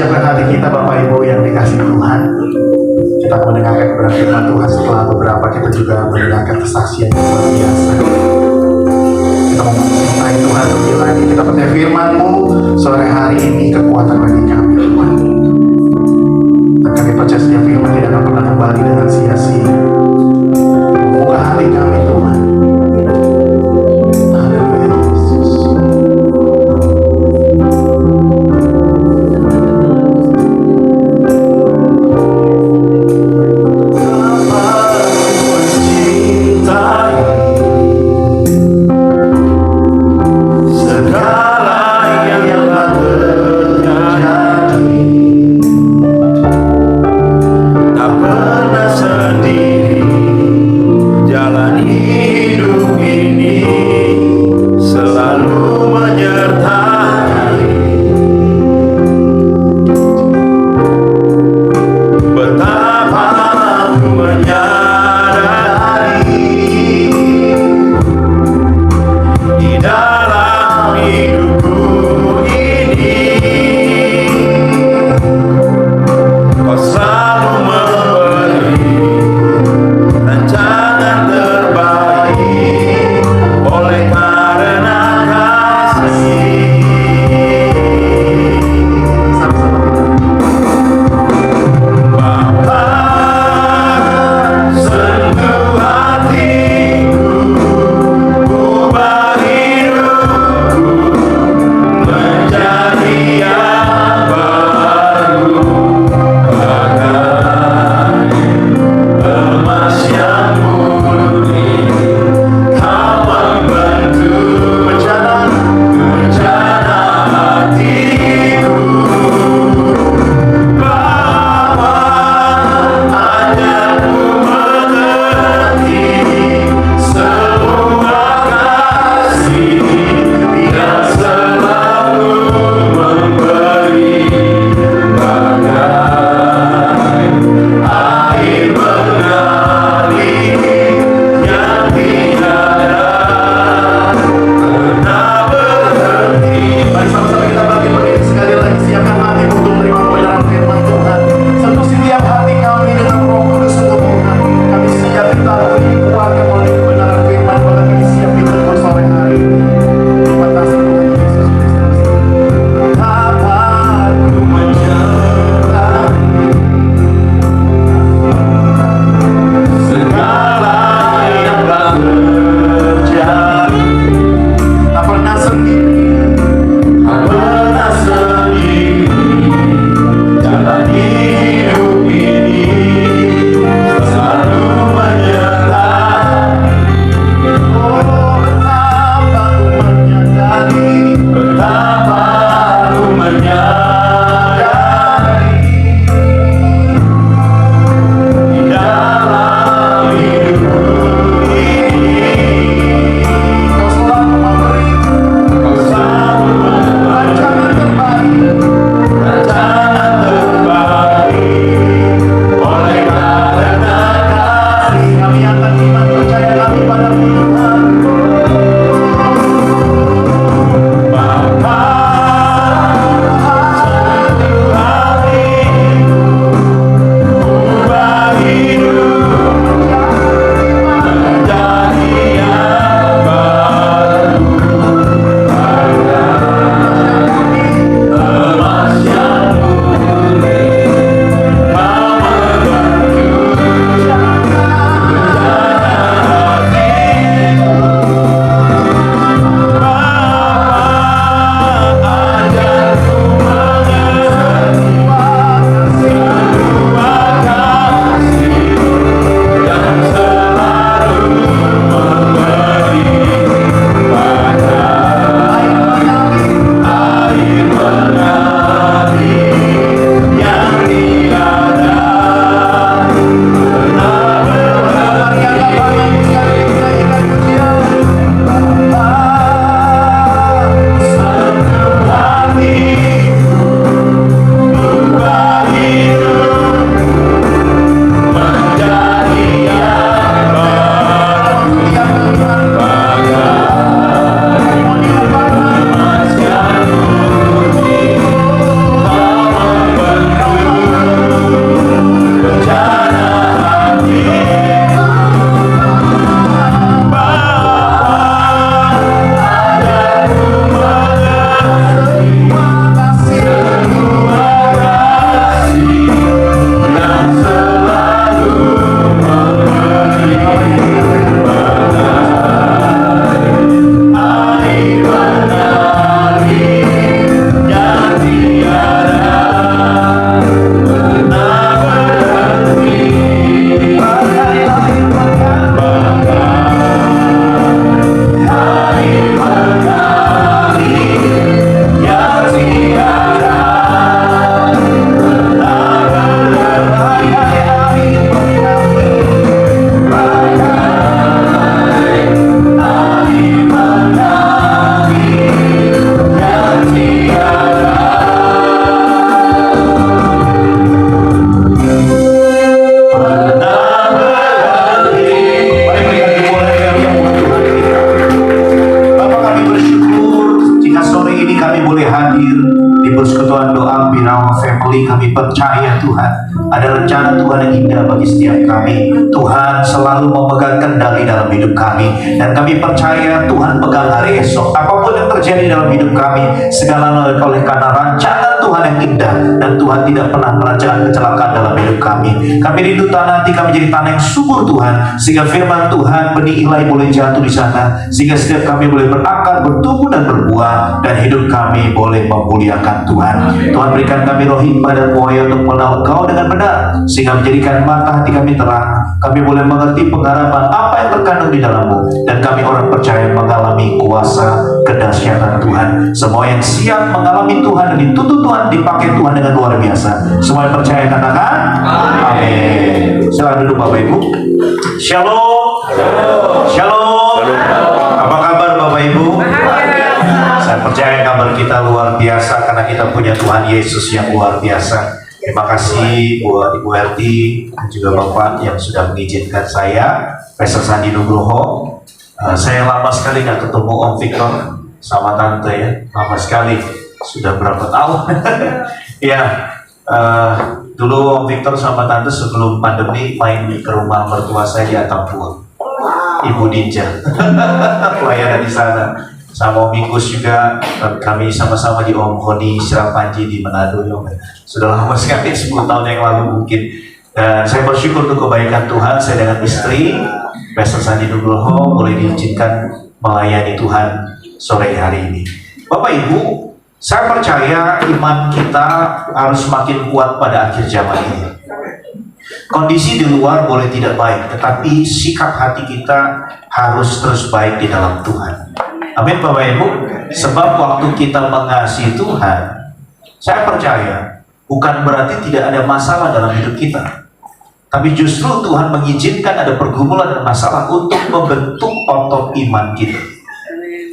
siapkan hati kita Bapak Ibu yang dikasih Tuhan. Kita mendengarkan kebenaran firman Tuhan. Setelah beberapa kita juga mendengarkan kesaksian yang luar biasa. Kita mau mencintai Tuhan lebih lagi. Kita percaya firman-Mu sore hari ini kekuatan bagi kami Tuhan. Dan kami percaya setiap firman tidak akan pernah kembali dengan sia-sia. Buka hati kami Tuhan. Haleluya Yesus. Segala yang telah terjadi Dalam Binawa Family kami percaya Tuhan ada rencana Tuhan yang indah bagi setiap kami. Tuhan selalu memegang kendali dalam hidup kami, dan kami percaya Tuhan pegang hari esok. Apapun yang terjadi dalam hidup kami, segala oleh karena rancangan Tuhan yang indah, dan Tuhan tidak pernah merencanakan kecelakaan dalam hidup kami. Kami rindu tanah hati kami jadi tanah yang subur Tuhan, sehingga firman Tuhan benih ilahi boleh jatuh di sana, sehingga setiap kami boleh berakar, bertumbuh dan berbuah, dan hidup kami boleh memuliakan Tuhan. Tuhan berikan kami roh hikmah dan buaya untuk mengenal Engkau dengan benar, sehingga menjadikan mata hati kami terang. Kami boleh mengerti pengharapan apa yang terkandung di dalam-Mu, dan kami orang percaya mengalami kuasa kedahsyatan Tuhan. Semua yang siap mengalami Tuhan dan dituntut Tuhan, dipakai Tuhan dengan luar biasa. Semua yang percaya katakan amin. Silakan duduk Bapak Ibu. Shalom. Shalom. Apa kabar Bapak Ibu? Saya percaya kabar kita luar biasa karena kita punya Tuhan Yesus yang luar biasa. Terima kasih buat Ibu Herti dan juga Bapak yang sudah mengizinkan saya, Pastor Sandi Nugroho. Saya lama sekali nggak ketemu Om Victor sama Tante ya, lama sekali, sudah berapa tahun. Ya, dulu Om Victor sama Tante sebelum pandemi main ke rumah mertua saya di Atambua, Ibu Dinja, pelayanan di sana. Sama Om Minggus juga, kami sama-sama di Om Honi Sirapanji di Manado. Sudah lama sekali, 10 tahun yang lalu mungkin. Dan saya bersyukur untuk kebaikan Tuhan. Saya dengan istri Pastor Sandi Nugroho boleh diizinkan melayani Tuhan sore hari ini. Bapak Ibu, saya percaya iman kita harus semakin kuat pada akhir zaman ini. Kondisi di luar boleh tidak baik, tetapi sikap hati kita harus terus baik di dalam Tuhan. Amin Bapak Ibu. Sebab waktu kita mengasihi Tuhan, saya percaya bukan berarti tidak ada masalah dalam hidup kita, tapi justru Tuhan mengizinkan ada pergumulan dan masalah untuk membentuk otot iman kita.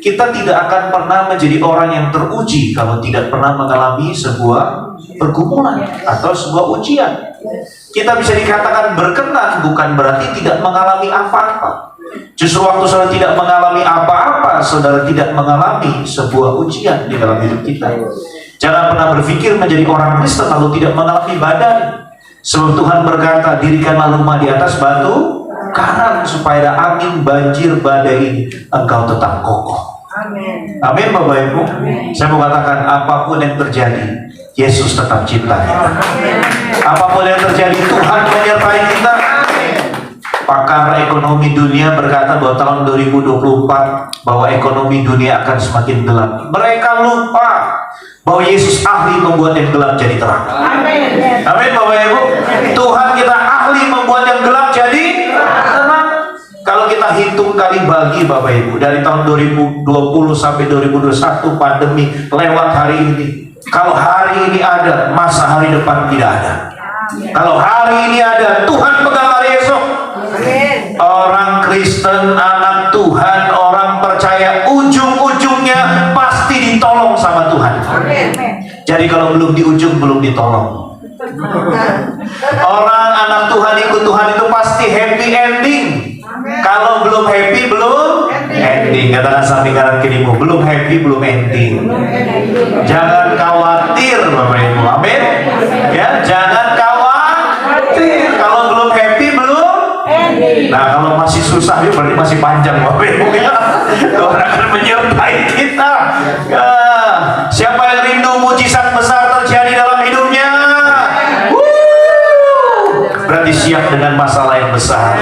Kita tidak akan pernah menjadi orang yang teruji kalau tidak pernah mengalami sebuah pergumulan atau sebuah ujian. Kita bisa dikatakan berkenan bukan berarti tidak mengalami apa-apa. Justru waktu saudara tidak mengalami apa-apa, saudara tidak mengalami sebuah ujian di dalam hidup kita. Jangan pernah berpikir menjadi orang Kristen lalu tidak mengalami badai. Sebab Tuhan berkata, dirikanlah rumah di atas batu karang supaya ada angin, banjir, badai ini engkau tetap kokoh. Amin. Amin Bapak Ibu. Saya mau katakan apapun yang terjadi, Yesus tetap cinta kita. Apapun yang terjadi, Tuhan menyertai kita. Pakar ekonomi dunia berkata bahwa tahun 2024 bahwa ekonomi dunia akan semakin gelap. Mereka lupa bahwa Yesus ahli membuat yang gelap jadi terang. Amin. Amin Bapak Ibu. Tuhan kita ahli membuat yang gelap jadi terang. Kalau kita hitung kali bagi Bapak Ibu, dari tahun 2020 sampai 2021 pandemi lewat hari ini. Kalau hari ini ada, masa hari depan tidak ada. Kalau hari ini ada, Tuhan pegang hari esok. Orang Kristen, anak Tuhan, orang percaya, ujung-ujungnya pasti ditolong sama Tuhan. Jadi kalau belum di ujung, belum ditolong. Orang anak Tuhan ikut Tuhan itu pasti happy ending. Kalau belum happy, belum ending. Katakan samping kanan kirimu, belum happy, belum ending. Jangan khawatir Bapak Ibu. Amin. Ya, jangan khawatir. Kalau belum happy, belum. Nah, kalau masih susah, ya berarti masih panjang Bapak Ibu. Tuhan akan menyertai kita. Ya. Siapa yang rindu mujizat besar terjadi dalam hidupnya? Berarti siap dengan masalah yang besar.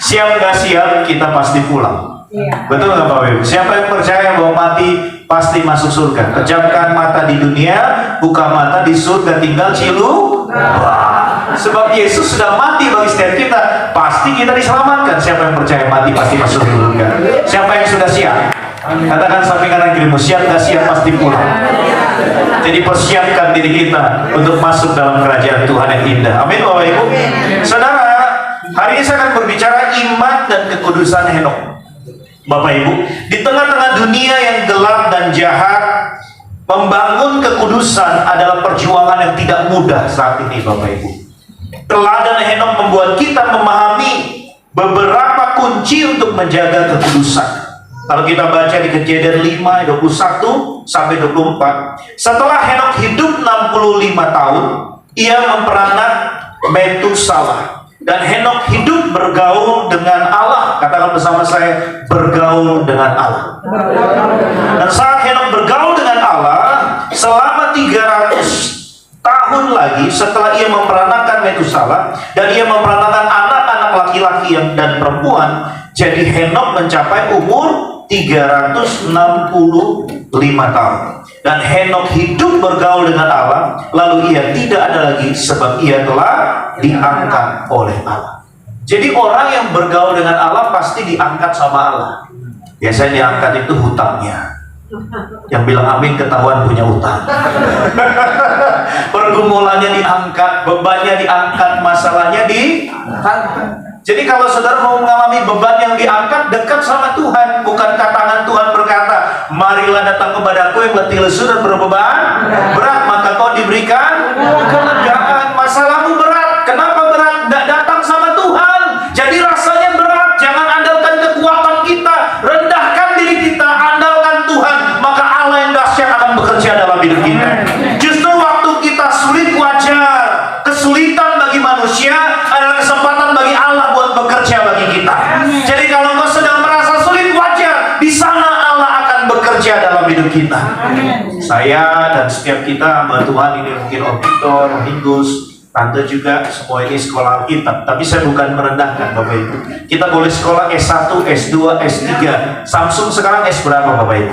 Siap nggak siap, kita pasti pulang. Betul nggak Bapak Ibu? Siapa yang percaya bahwa mati pasti masuk surga? Pejamkan mata di dunia, buka mata di surga, tinggal cilu. Sebab Yesus sudah mati bagi setiap kita, pasti kita diselamatkan. Siapa yang percaya mati pasti masuk surga? Siapa yang sudah siap? Katakan samping kanan kirimu, siap nggak siap pasti pulang. Jadi persiapkan diri kita untuk masuk dalam kerajaan Tuhan yang indah. Amin Bapak Ibu. Saudara, hari ini saya akan berbicara iman dan kekudusan Henokh. Bapak Ibu, di tengah-tengah dunia yang gelap dan jahat, membangun kekudusan adalah perjuangan yang tidak mudah saat ini Bapak Ibu. Teladan Henokh membuat kita memahami beberapa kunci untuk menjaga kekudusan. Kalau kita baca di Kejadian 5 ayat 21 sampai 24, setelah Henok hidup 65 tahun, ia memperanak Metusalah. Dan Henok hidup bergaul dengan Allah. Katakan bersama saya, bergaul dengan Allah. Dan saat Henok bergaul dengan Allah selama 300 tahun lagi setelah ia memperanakkan Metusalah, dan ia memperanakkan anak-anak laki-laki dan perempuan, jadi Henok mencapai umur 365 tahun. Dan Henok hidup bergaul dengan Allah, lalu ia tidak ada lagi sebab ia telah diangkat oleh Allah. Jadi orang yang bergaul dengan Allah pasti diangkat sama Allah. Biasanya diangkat itu hutangnya. Yang bilang amin ketahuan punya utang. Pergumulannya diangkat, bebannya diangkat, masalahnya diangkat. Jadi kalau saudara mau mengalami beban yang diangkat, dekat sama Tuhan. Bukankah tangan Tuhan berkata, marilah datang kepadaku yang letih lesu dan berbeban berat, maka kau diberikan kelegaan. Masalahmu berat, kenapa berat? Tidak datang sama Tuhan, jadi rasanya berat. Jangan andalkan kekuatan kita, rendahkan diri kita, andalkan Tuhan, maka Allah yang dahsyat akan bekerja dalam hidup kita. Justru waktu kita sulit, wajar. Kesulitan bagi manusia adalah kesempatan bagi Allah buat bekerja bagi kita. Jadi kalau kau sedang merasa sulit, wajar. Di sana Allah akan bekerja dalam hidup kita. Saya dan setiap kita hamba Tuhan ini, mungkin Om Victor, Om Ingus, Tante juga, semua ini sekolah Alkitab. Tapi saya bukan merendahkan Bapak Ibu. Kita boleh sekolah S1, S2, S3. Samsung sekarang S berapa Bapak Ibu?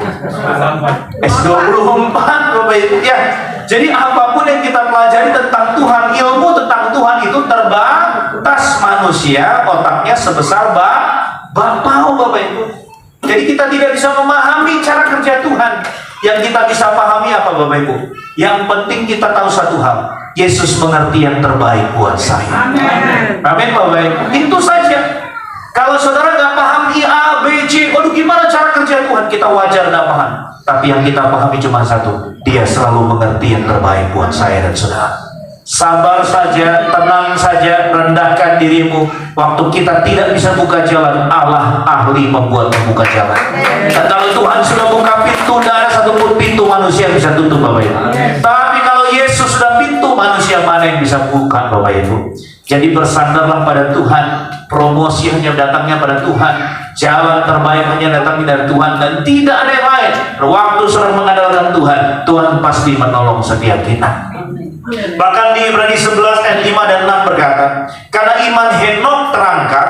S24 Bapak Ibu ya. Jadi apapun yang kita pelajari tentang Tuhan, ilmu tentang Tuhan itu terbatas. Manusia otaknya sebesar bapau Bapak Ibu. Jadi kita tidak bisa memahami cara kerja Tuhan. Yang kita bisa pahami apa Bapak Ibu? Yang penting kita tahu satu hal, Yesus mengerti yang terbaik buat saya. Amin Bapak Ibu. Itu saja. Kalau saudara nggak paham A, B, C, waduh gimana cara kerja Tuhan? Kita wajar nggak paham. Tapi yang kita pahami cuma satu, Dia selalu mengerti yang terbaik buat saya dan saudara. Sabar saja, tenang saja, rendahkan dirimu. Waktu kita tidak bisa buka jalan, Allah ahli membuat membuka jalan. Dan kalau Tuhan sudah buka pintu, tidak ada satupun pintu manusia yang bisa tutup Bapak Ibu. Tapi kalau Yesus sudah pintu, manusia mana yang bisa buka Bapak Ibu? Jadi bersandarlah pada Tuhan. Promosi hanya datangnya pada Tuhan. Jalan terbaik hanya datangnya dari Tuhan, dan tidak ada yang lain. Waktu saudara mengandalkan Tuhan, Tuhan pasti menolong setiap kita. Bahkan di Ibrani 11 ayat 5 dan 6 berkata, karena iman Henok terangkat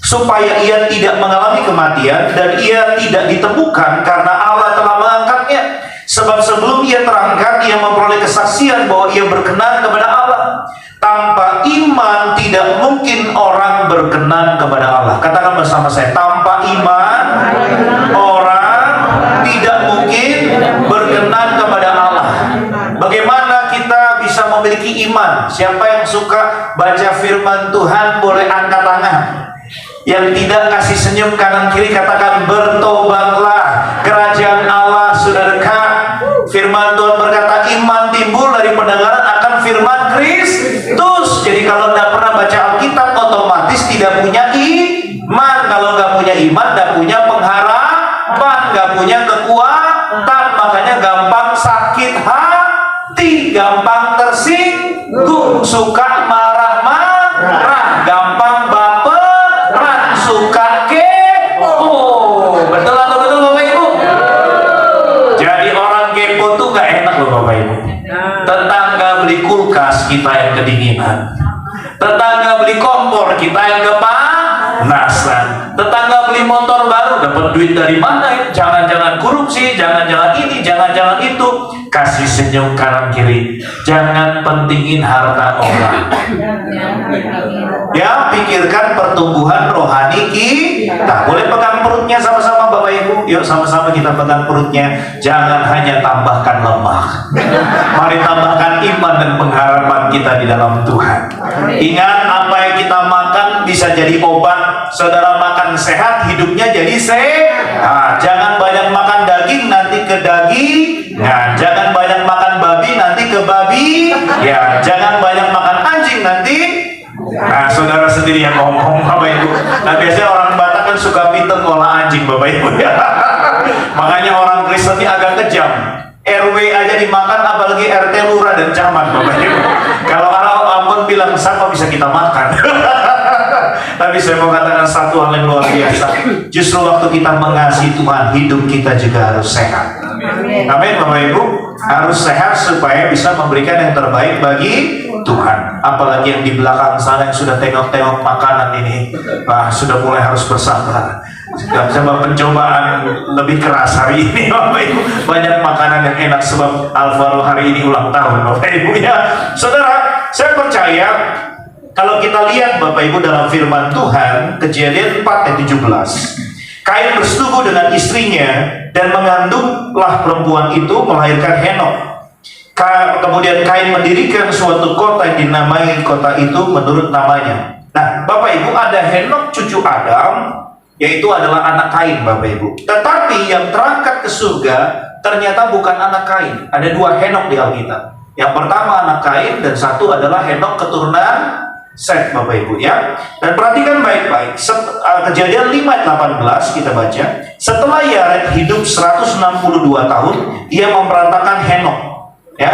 supaya ia tidak mengalami kematian, dan ia tidak ditemukan karena Allah telah mengangkatnya. Sebab sebelum ia terangkat, ia memperoleh kesaksian bahwa ia berkenan kepada Allah. Tanpa iman tidak mungkin orang berkenan kepada Allah. Katakan bersama saya, tanpa iman orang tidak mungkin berkenan kepada Allah. Bagaimana kita bisa memiliki iman? Siapa yang suka baca firman Tuhan boleh angkat tangan. Yang tidak kasih senyum kanan kiri, katakan bertobatlah, kerajaan Allah sudah dekat. Firman Tuhan berkata iman timbul dari pendengaran akan firman Kristus. Jadi kalau tidak pernah baca Alkitab, otomatis tidak punya iman. Kalau nggak punya iman, nggak punya pengharapan, nggak punya kekuatan. Makanya gampang sakit hati, gampang tersinggung, suka marah-marah, gampang baperan, suka kepo. Betul atau betul Bapak Ibu? Jadi orang kepo tuh nggak enak loh Bapak Ibu. Tetangga beli kulkas, kita yang kedinginan. Tetangga beli kompor, kita yang kepanasan. Tetangga beli motor baru, dapat duit dari mana? Jangan-jangan korupsi, jangan-jangan ini, jangan-jangan itu. Kasih senyum kanan kiri. Jangan pentingin harta orang. Ya, pikirkan pertumbuhan rohani kita. Boleh pegang perutnya sama-sama Bapak Ibu. Yuk sama-sama kita pegang perutnya. Jangan hanya tambahkan lemak. Mari tambahkan iman dan pengharapan kita di dalam Tuhan. Ingat, apa yang kita makan bisa jadi obat. Saudara makan sehat, hidupnya jadi sehat. Jangan banyak makan daging, nanti ke daging. Nah, jangan banyak makan babi, nanti ke babi. Ya, jangan banyak makan anjing, nanti. Nah, saudara sendiri yang ngomong Bapak Ibu. Nah, biasanya orang Batak kan suka pinter ngolah anjing Bapak Ibu ya. Makanya orang Kristen ini agak kejam. RW aja dimakan, apalagi RT, lurah, dan camat Bapak Ibu. Kalau Ampun bilang sama bisa kita makan. Tapi saya mau katakan satu hal yang luar biasa. Justru waktu kita mengasihi Tuhan, hidup kita juga harus sehat. Amin Bapak Ibu. Harus sehat supaya bisa memberikan yang terbaik bagi Tuhan. Apalagi yang di belakang sana yang sudah tengok-tengok makanan ini, sudah mulai harus bersabar. Sebab pencobaan lebih keras hari ini Bapak Ibu. Banyak makanan yang enak sebab Alvaro hari ini ulang tahun Bapak Ibu ya. Saudara, saya percaya kalau kita lihat Bapak Ibu dalam firman Tuhan, Kejadian 4 ayat 17, Kain bersetubuh dengan istrinya dan mengandunglah perempuan itu melahirkan Henok. Kemudian Kain mendirikan suatu kota yang dinamai kota itu menurut namanya. Nah, Bapak Ibu, ada Henok cucu Adam, yaitu adalah anak Kain Bapak Ibu. Tetapi yang terangkat ke surga ternyata bukan anak Kain. Ada dua Henok di Alkitab. Yang pertama anak Kain dan satu adalah Henok keturunan Set Bapak Ibu ya. Dan perhatikan baik-baik. Kejadian 5 ayat 18 kita baca. Setelah Yared hidup 162 tahun, ia memperantakan Henok. Ya.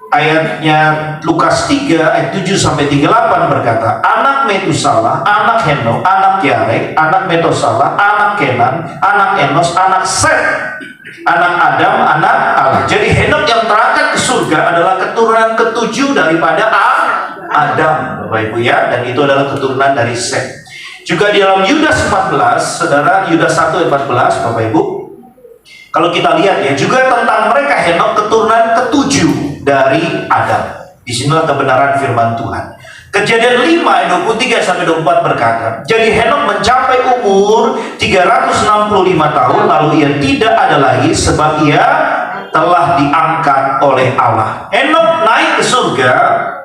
Ayatnya Lukas 3 ayat 7 sampai 38 berkata, anak Metusalah, anak Henok, anak Yared, anak Metusalah, anak Kenan, anak Enos, anak Set, anak Adam, anak Allah. Jadi Henok yang terangkat ke surga adalah keturunan ketujuh daripada Adam, Bapak Ibu ya, dan itu adalah keturunan dari Set. Juga di dalam Yudas 14, saudara, Yudas 1 ayat 14, Bapak Ibu, kalau kita lihat ya, juga tentang mereka Henok keturunan ketujuh dari Adam. Disinilah kebenaran firman Tuhan. Kejadian 5 ayat 23 sampai 24 berkata, jadi Henok mencapai umur 365 tahun, lalu ia tidak ada lagi sebab ia telah diangkat oleh Allah. Henok naik ke surga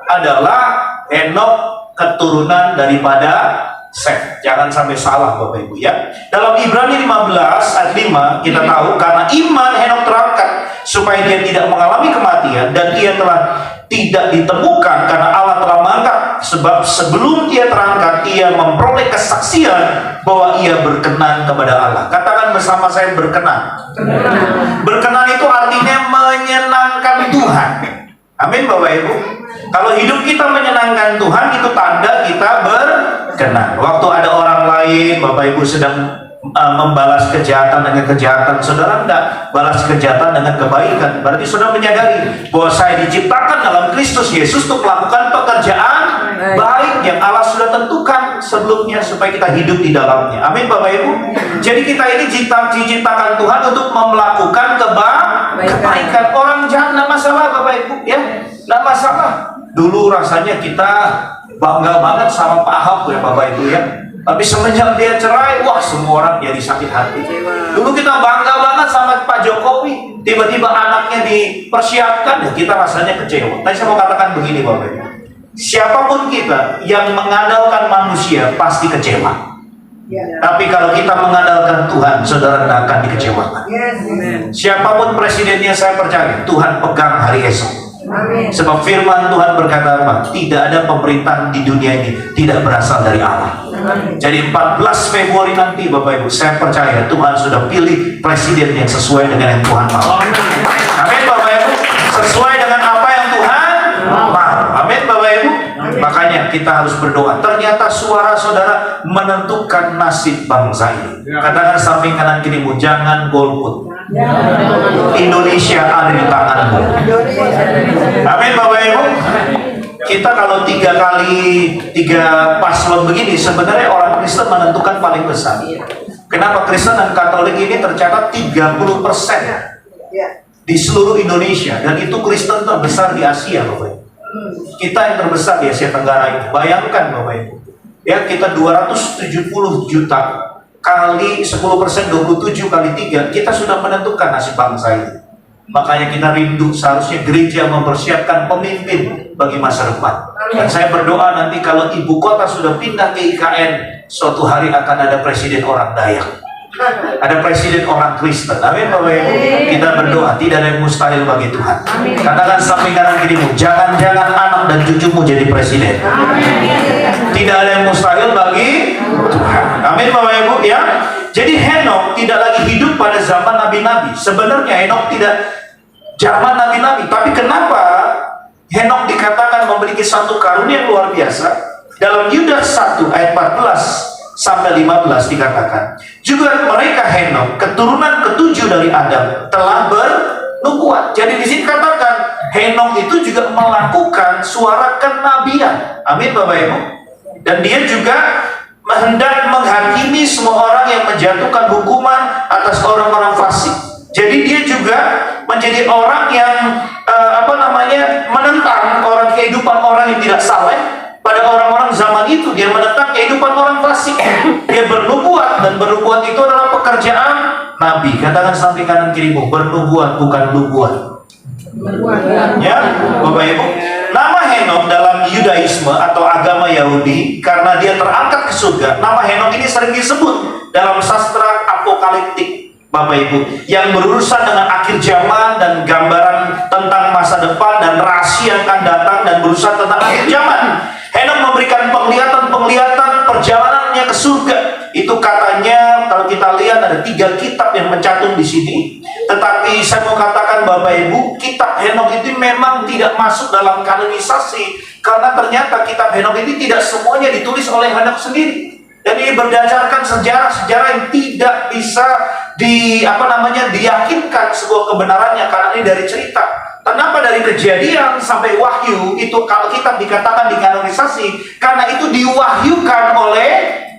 adalah Henok keturunan daripada Set. Jangan sampai salah Bapak Ibu ya. Dalam Ibrani 15 ayat 5 kita tahu karena iman Henok terangkat supaya dia tidak mengalami kematian dan ia telah tidak ditemukan karena Allah telah mengangkat, sebab sebelum ia terangkat ia memperoleh kesaksian bahwa ia berkenan kepada Allah. Katakan bersama saya, berkenan. Berkenan itu artinya menyenangkan Tuhan. Amin Bapak Ibu. Kalau hidup kita menyenangkan Tuhan, itu tanda kita berkenan. Waktu ada orang lain Bapak Ibu sedang membalas kejahatan dengan kejahatan, saudara tidak balas kejahatan dengan kebaikan, berarti saudara menyadari bahwa saya diciptakan dalam Kristus Yesus untuk melakukan pekerjaan baik yang Allah sudah tentukan sebelumnya supaya kita hidup di dalamnya. Amin Bapak Ibu. Jadi kita ini diciptakan Tuhan untuk melakukan kebaikan. Orang jahat tidak masalah Bapak Ibu ya, tidak masalah. Dulu rasanya kita bangga banget sama Pak Ahok ya Bapak Ibu ya. Tapi semenjak dia cerai, wah semua orang jadi sakit hati. Dulu kita bangga banget sama Pak Jokowi, tiba-tiba anaknya dipersiapkan, ya kita rasanya kecewa. Tapi saya mau katakan begini Bapak Ibu, siapapun kita yang mengandalkan manusia pasti kecewa. Tapi kalau kita mengandalkan Tuhan, saudara tidak akan dikecewakan. Siapapun presidennya, saya percaya Tuhan pegang hari esok. Amin. Sebab firman Tuhan berkata apa? Tidak ada pemerintahan di dunia ini tidak berasal dari Allah. Amin. Jadi 14 Februari nanti Bapak Ibu, saya percaya Tuhan sudah pilih presiden yang sesuai dengan yang Tuhan mau. Amin Bapak Ibu. Sesuai dengan apa yang Tuhan mau. Amin Bapak Ibu. Makanya kita harus berdoa. Ternyata suara saudara menentukan nasib bangsa ini. Katakan samping kanan kirimu, jangan golput. Indonesia ada di tanganmu. Amin Bapak Ibu. Kita kalau tiga paslon begini, sebenarnya orang Kristen menentukan paling besar. Kenapa Kristen dan Katolik ini tercatat 30% di seluruh Indonesia, dan itu Kristen terbesar di Asia Bapak Ibu. Kita yang terbesar di Asia Tenggara itu. Bayangkan Bapak Ibu ya, kita 270 juta kali 10%, 27 kali 3, kita sudah menentukan nasib bangsa ini. Makanya kita rindu seharusnya gereja mempersiapkan pemimpin bagi masa depan. Dan saya berdoa nanti kalau ibu kota sudah pindah ke IKN, suatu hari akan ada presiden orang Dayak. Ada presiden orang Kristen. Amin Bapak Ibu. Kita berdoa, tidak ada yang mustahil bagi Tuhan. Katakan samping kanan kirimu, jangan-jangan anak dan cucumu jadi presiden. Tidak ada yang mustahil bagi Tuhan. Amin Bapak Ibu ya. Jadi Henokh tidak lagi hidup pada zaman nabi-nabi. Sebenarnya Henokh tidak zaman nabi-nabi, tapi kenapa Henokh dikatakan memiliki satu karunia yang luar biasa? Dalam Yudas 1 ayat 14 sampai 15 dikatakan, juga mereka Henokh, keturunan ketujuh dari Adam, telah bernubuat. Jadi di sini katakan Henokh itu juga melakukan suara kenabian. Amin Bapak Ibu. Dan dia juga hendak menghakimi semua orang yang menjatuhkan hukuman atas orang-orang fasik. Jadi dia juga menjadi orang yang menentang orang kehidupan orang yang tidak saleh. Pada orang-orang zaman itu dia menentang kehidupan orang fasik. Dia bernubuat, dan bernubuat itu adalah pekerjaan nabi. Katakan samping kanan kirimu, bernubuat bukan nubuat. Ya, Bapak Ibu. Nama Henokh dalam Yudaisme atau agama Yahudi, karena dia terangkat ke surga, nama Henokh ini sering disebut dalam sastra apokaliptik, Bapak Ibu, yang berurusan dengan akhir zaman dan gambaran tentang masa depan dan rahasia yang akan datang, dan berurusan tentang akhir zaman. Henokh memberikan penglihatan perjalanannya ke surga. Itu katanya, kalau kita lihat ada 3 kitab yang mencantum di sini. Tetapi saya mau katakan Bapak Ibu, kitab Henokh itu memang tidak masuk dalam kanonisasi, karena ternyata kitab Henokh ini tidak semuanya ditulis oleh Henokh sendiri. Dan ini berdasarkan sejarah-sejarah yang tidak bisa diyakinkan sebuah kebenarannya, karena ini dari cerita. Kenapa dari Kejadian sampai Wahyu itu kalau kitab dikatakan dikanonisasi, karena itu diwahyukan oleh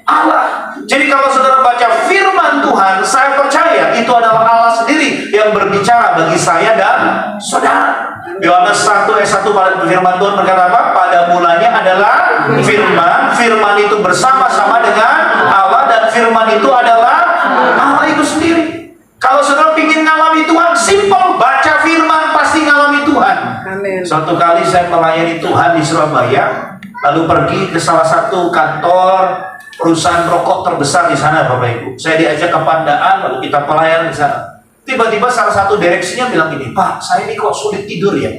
Allah. Jadi kalau saudara baca firman Tuhan, saya percaya itu adalah Allah sendiri yang berbicara bagi saya dan saudara. Yohanes 1 ayat 1 firman Tuhan berkata apa? Pada mulanya adalah firman, firman itu bersama-sama dengan Allah, dan firman itu adalah Allah itu sendiri. Kalau saudara ingin ngalami Tuhan, simple, baca firman pasti ngalami Tuhan. Amin. Suatu kali saya melayani Tuhan di Surabaya, lalu pergi ke salah satu kantor perusahaan rokok terbesar di sana, Bapak Ibu. Saya diajak ke Pandaan, lalu kita pelayan di sana. Tiba-tiba salah satu direksinya bilang gini, Pak, saya ini kok sulit tidur ya.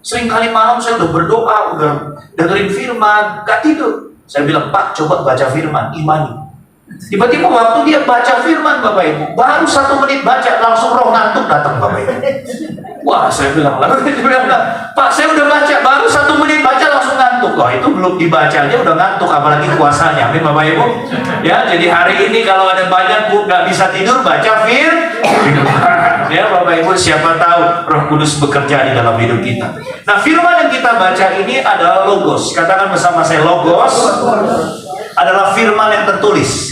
Sering kali malam saya udah berdoa, udah dengerin firman, gak tidur. Saya bilang, Pak, coba baca firman, imani. Tiba-tiba waktu dia baca firman, Bapak Ibu, baru 1 menit baca, langsung roh ngantuk datang, Bapak Ibu. Wah, saya bilang, Pak, saya udah baca, baru 1 menit baca langsung ngantuk. Wah, itu belum dibaca aja udah ngantuk, apalagi puasanya. Amin, Bapak Ibu. Ya, jadi hari ini kalau ada banyak Bu nggak bisa tidur, baca firman. Ya, Bapak Ibu, siapa tahu Roh Kudus bekerja di dalam hidup kita. Nah, firman yang kita baca ini adalah logos. Katakan bersama saya, logos adalah firman yang tertulis.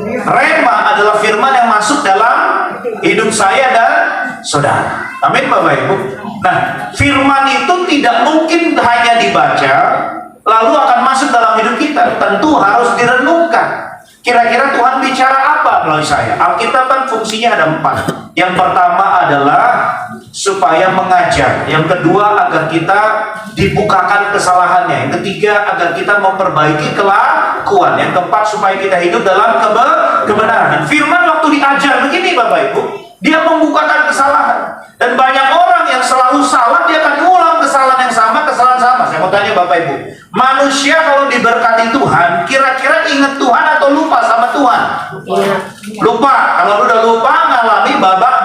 Rema adalah firman yang masuk dalam hidup saya dan saudara. Amin Bapak Ibu. Nah, firman itu tidak mungkin hanya dibaca lalu akan masuk dalam hidup kita. Tentu harus direnungkan. Kira-kira Tuhan bicara apa melalui saya? Alkitab kan fungsinya ada 4. Yang pertama adalah supaya mengajar. Yang kedua agar kita dibukakan kesalahannya. Yang ketiga agar kita memperbaiki kelakuan. Yang keempat supaya kita hidup dalam kebenaran. Firman waktu diajar begini Bapak Ibu, dia membukakan kesalahan. Dan banyak orang yang selalu salah, dia akan ulang kesalahan yang sama, kesalahan sama. Saya mau tanya Bapak Ibu, manusia kalau diberkati Tuhan, kira-kira ingat Tuhan atau lupa sama Tuhan? Lupa. Kalau udah lupa, ngalami babak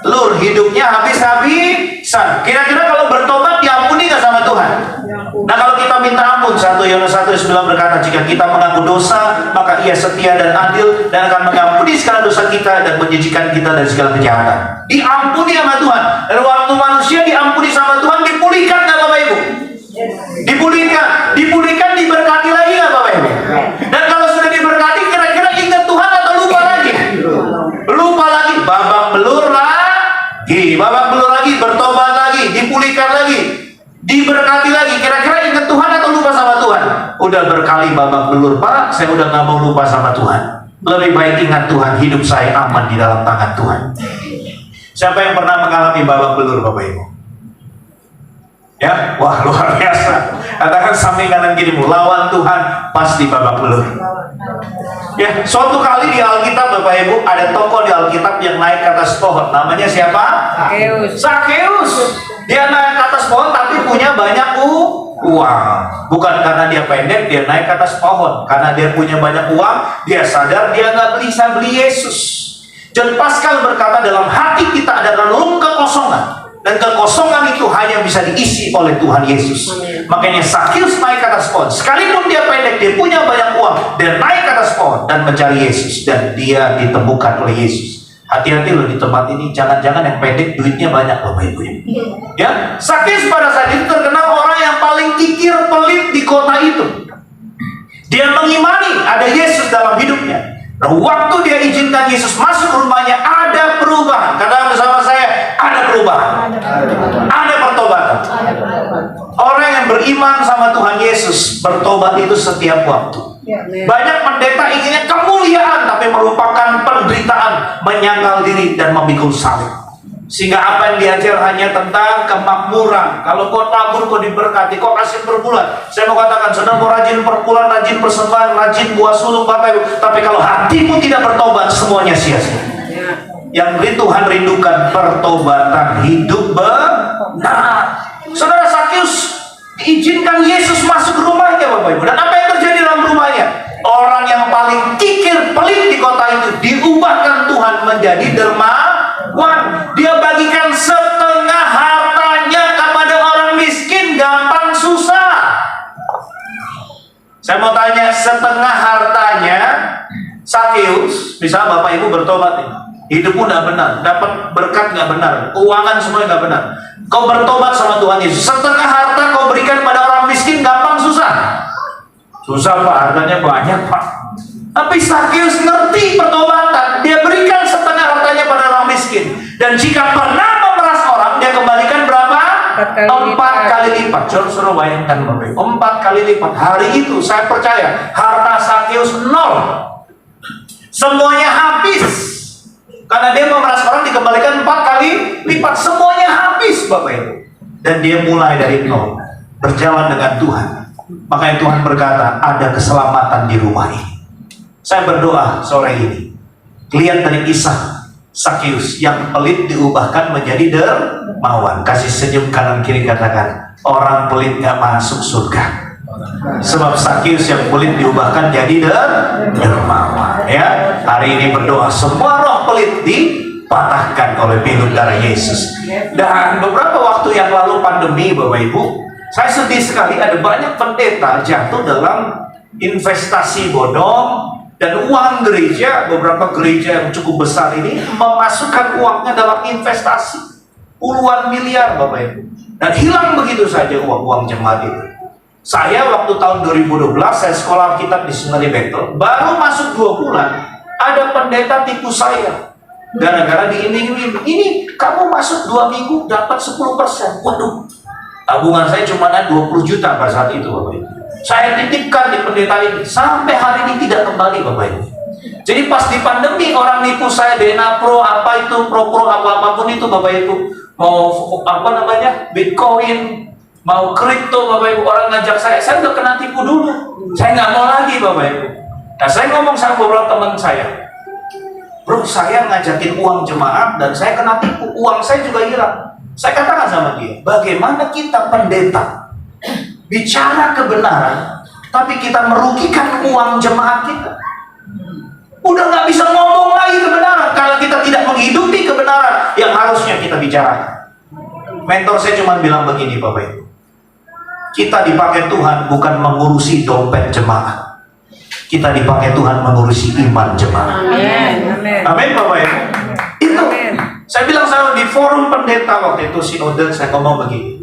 belur, hidupnya habis-habisan. Kira-kira kalau bertobat diampuni nggak sama Tuhan? Nah, kalau kita minta ampun, 1 Yohanes 1:9 berkata, jika kita mengaku dosa, maka Ia setia dan adil dan akan mengampuni segala dosa kita dan menyucikan kita dari segala kejahatan. Diampuni sama Tuhan. Dan waktu manusia diampuni sama Tuhan, dipulihkan nggak Bapak Ibu? Dipulihkan, diberkati lagi nggak Bapak Ibu? Dan kalau sudah diberkati, kira-kira ingat Tuhan atau lupa lagi? Lupa lagi, babak belur lagi, bertobat lagi, dipulihkan lagi, diberkati lagi. Kira-kira ingat Tuhan atau lupa sama Tuhan? Udah berkali babak belur, Pak, saya udah nggak mau lupa sama Tuhan. Lebih baik ingat Tuhan, hidup saya aman di dalam tangan Tuhan. Siapa yang pernah mengalami babak belur Bapak Ibu? Ya, wah luar biasa. Katakan samping kanan kirimu, lawan Tuhan pasti babak belur. Ya, suatu kali di Alkitab Bapak Ibu ada tokoh di Alkitab yang naik ke atas pohon. Namanya siapa? Zakheus. Dia naik ke atas pohon tapi punya banyak uang. Bukan karena dia pendek dia naik ke atas pohon, karena dia punya banyak uang. Dia sadar dia nggak bisa beli Yesus. John Pascal berkata, dalam hati kita ada relung kekosongan, dan kekosongan itu hanya bisa diisi oleh Tuhan Yesus. Makanya Zakheus naik ke atas pohon. Sekalipun dia pendek, dia punya banyak uang, dia naik ke atas pohon dan mencari Yesus, dan dia ditemukan oleh Yesus. Hati-hati loh di tempat ini, jangan-jangan yang pendek duitnya banyak Bapak Ibu. Ya, Zakheus pada saat itu terkenal orang yang paling kikir pelit di kota itu. Dia mengimani ada Yesus dalam hidupnya. Nah, waktu dia izinkan Yesus masuk ke rumahnya, ada perubahan. Katakan bersama saya, ada perubahan. Ada pertobatan. Orang yang beriman sama Tuhan Yesus bertobat itu setiap waktu. Banyak pendeta inginnya kemuliaan, tapi merupakan penderitaan, menyangkal diri dan memikul salib. Sehingga apa yang diajar hanya tentang kemakmuran. Kalau kau tabur, kau diberkati, kau kasih per bulan. Saya mau katakan, sedang kau rajin per bulan, rajin persembahan, rajin buah sulung Bapak Ibu. Tapi kalau hatimu tidak bertobat, semuanya sia-sia. Yang Tuhan rindukan pertobatan hidup benar. Saudara Zakheus diizinkan Yesus masuk ke rumahnya Bapak Ibu. Dan apa yang terjadi dalam rumahnya? Orang yang paling kikir pelit di kota itu diubahkan Tuhan menjadi dermawan. Dia bagikan setengah hartanya kepada orang miskin, gampang susah. Saya mau tanya, setengah hartanya Zakheus, bisa Bapak Ibu bertobat ini. Hidupmu tidak benar, dapat berkat nggak benar, keuangan semua nggak benar. Kau bertobat sama Tuhan Yesus, setengah harta kau berikan pada orang miskin, gampang susah. Susah Pak, hartanya banyak Pak. Tapi Zakheus ngerti pertobatan, dia berikan setengah hartanya pada orang miskin. Dan jika pernah memeras orang, dia kembalikan berapa? 4 kali lipat. Suruh bayangkan Bapak, 4 kali lipat. Hari itu saya percaya harta Zakheus 0. Semuanya habis. Karena dia memeras orang, dikembalikan 4 kali lipat. Semuanya habis Bapak Ibu. Dan dia mulai dari 0, berjalan dengan Tuhan. Makanya Tuhan berkata, ada keselamatan di rumah ini. Saya berdoa sore ini, lihat dari kisah Zakheus yang pelit diubahkan menjadi dermawan. Kasih senyum kanan kiri, katakan, orang pelit gak masuk surga. Sebab Zakheus yang pelit diubahkan jadi dermawan. Ya, hari ini berdoa semua roh pelit dipatahkan oleh pilur darah Yesus. Dan beberapa waktu yang lalu pandemi Bapak Ibu, saya sedih sekali ada banyak pendeta jatuh dalam investasi bodong. Dan uang gereja, beberapa gereja yang cukup besar ini memasukkan uangnya dalam investasi puluhan miliar Bapak Ibu. Dan hilang begitu saja uang jemaat itu. Saya waktu tahun 2012 saya sekolah Alkitab di Sungai Betel, baru masuk 2 bulan ada pendeta tipu saya. Gara-gara diiming-iming, ini kamu masuk 2 minggu dapat 10%. Waduh, tabungan saya cuma ada 20 juta pada saat itu Bapak Ibu. Saya titipkan di pendeta ini, sampai hari ini tidak kembali Bapak Ibu. Jadi pas di pandemi orang nipu saya DNA Pro, apa itu Pro apapun itu Bapak Ibu, mau apa namanya Bitcoin, mau kripto Bapak Ibu, orang ngajak saya udah kena tipu dulu, saya nggak mau lagi Bapak Ibu. Nah saya ngomong sama beberapa teman saya, bro saya ngajakin uang jemaat dan saya kena tipu, uang saya juga hilang. Saya katakan sama dia, bagaimana kita pendeta bicara kebenaran, tapi kita merugikan uang jemaat kita. Udah nggak bisa ngomong lagi kebenaran kalau kita tidak menghidupi kebenaran yang harusnya kita bicarakan. Mentor saya cuma bilang begini Bapak Ibu, kita dipakai Tuhan bukan mengurusi dompet jemaat, kita dipakai Tuhan mengurusi iman jemaat. Amin. Amin Bapak Ibu. Itu saya bilang sama di forum pendeta waktu itu sinode, saya ngomong begini,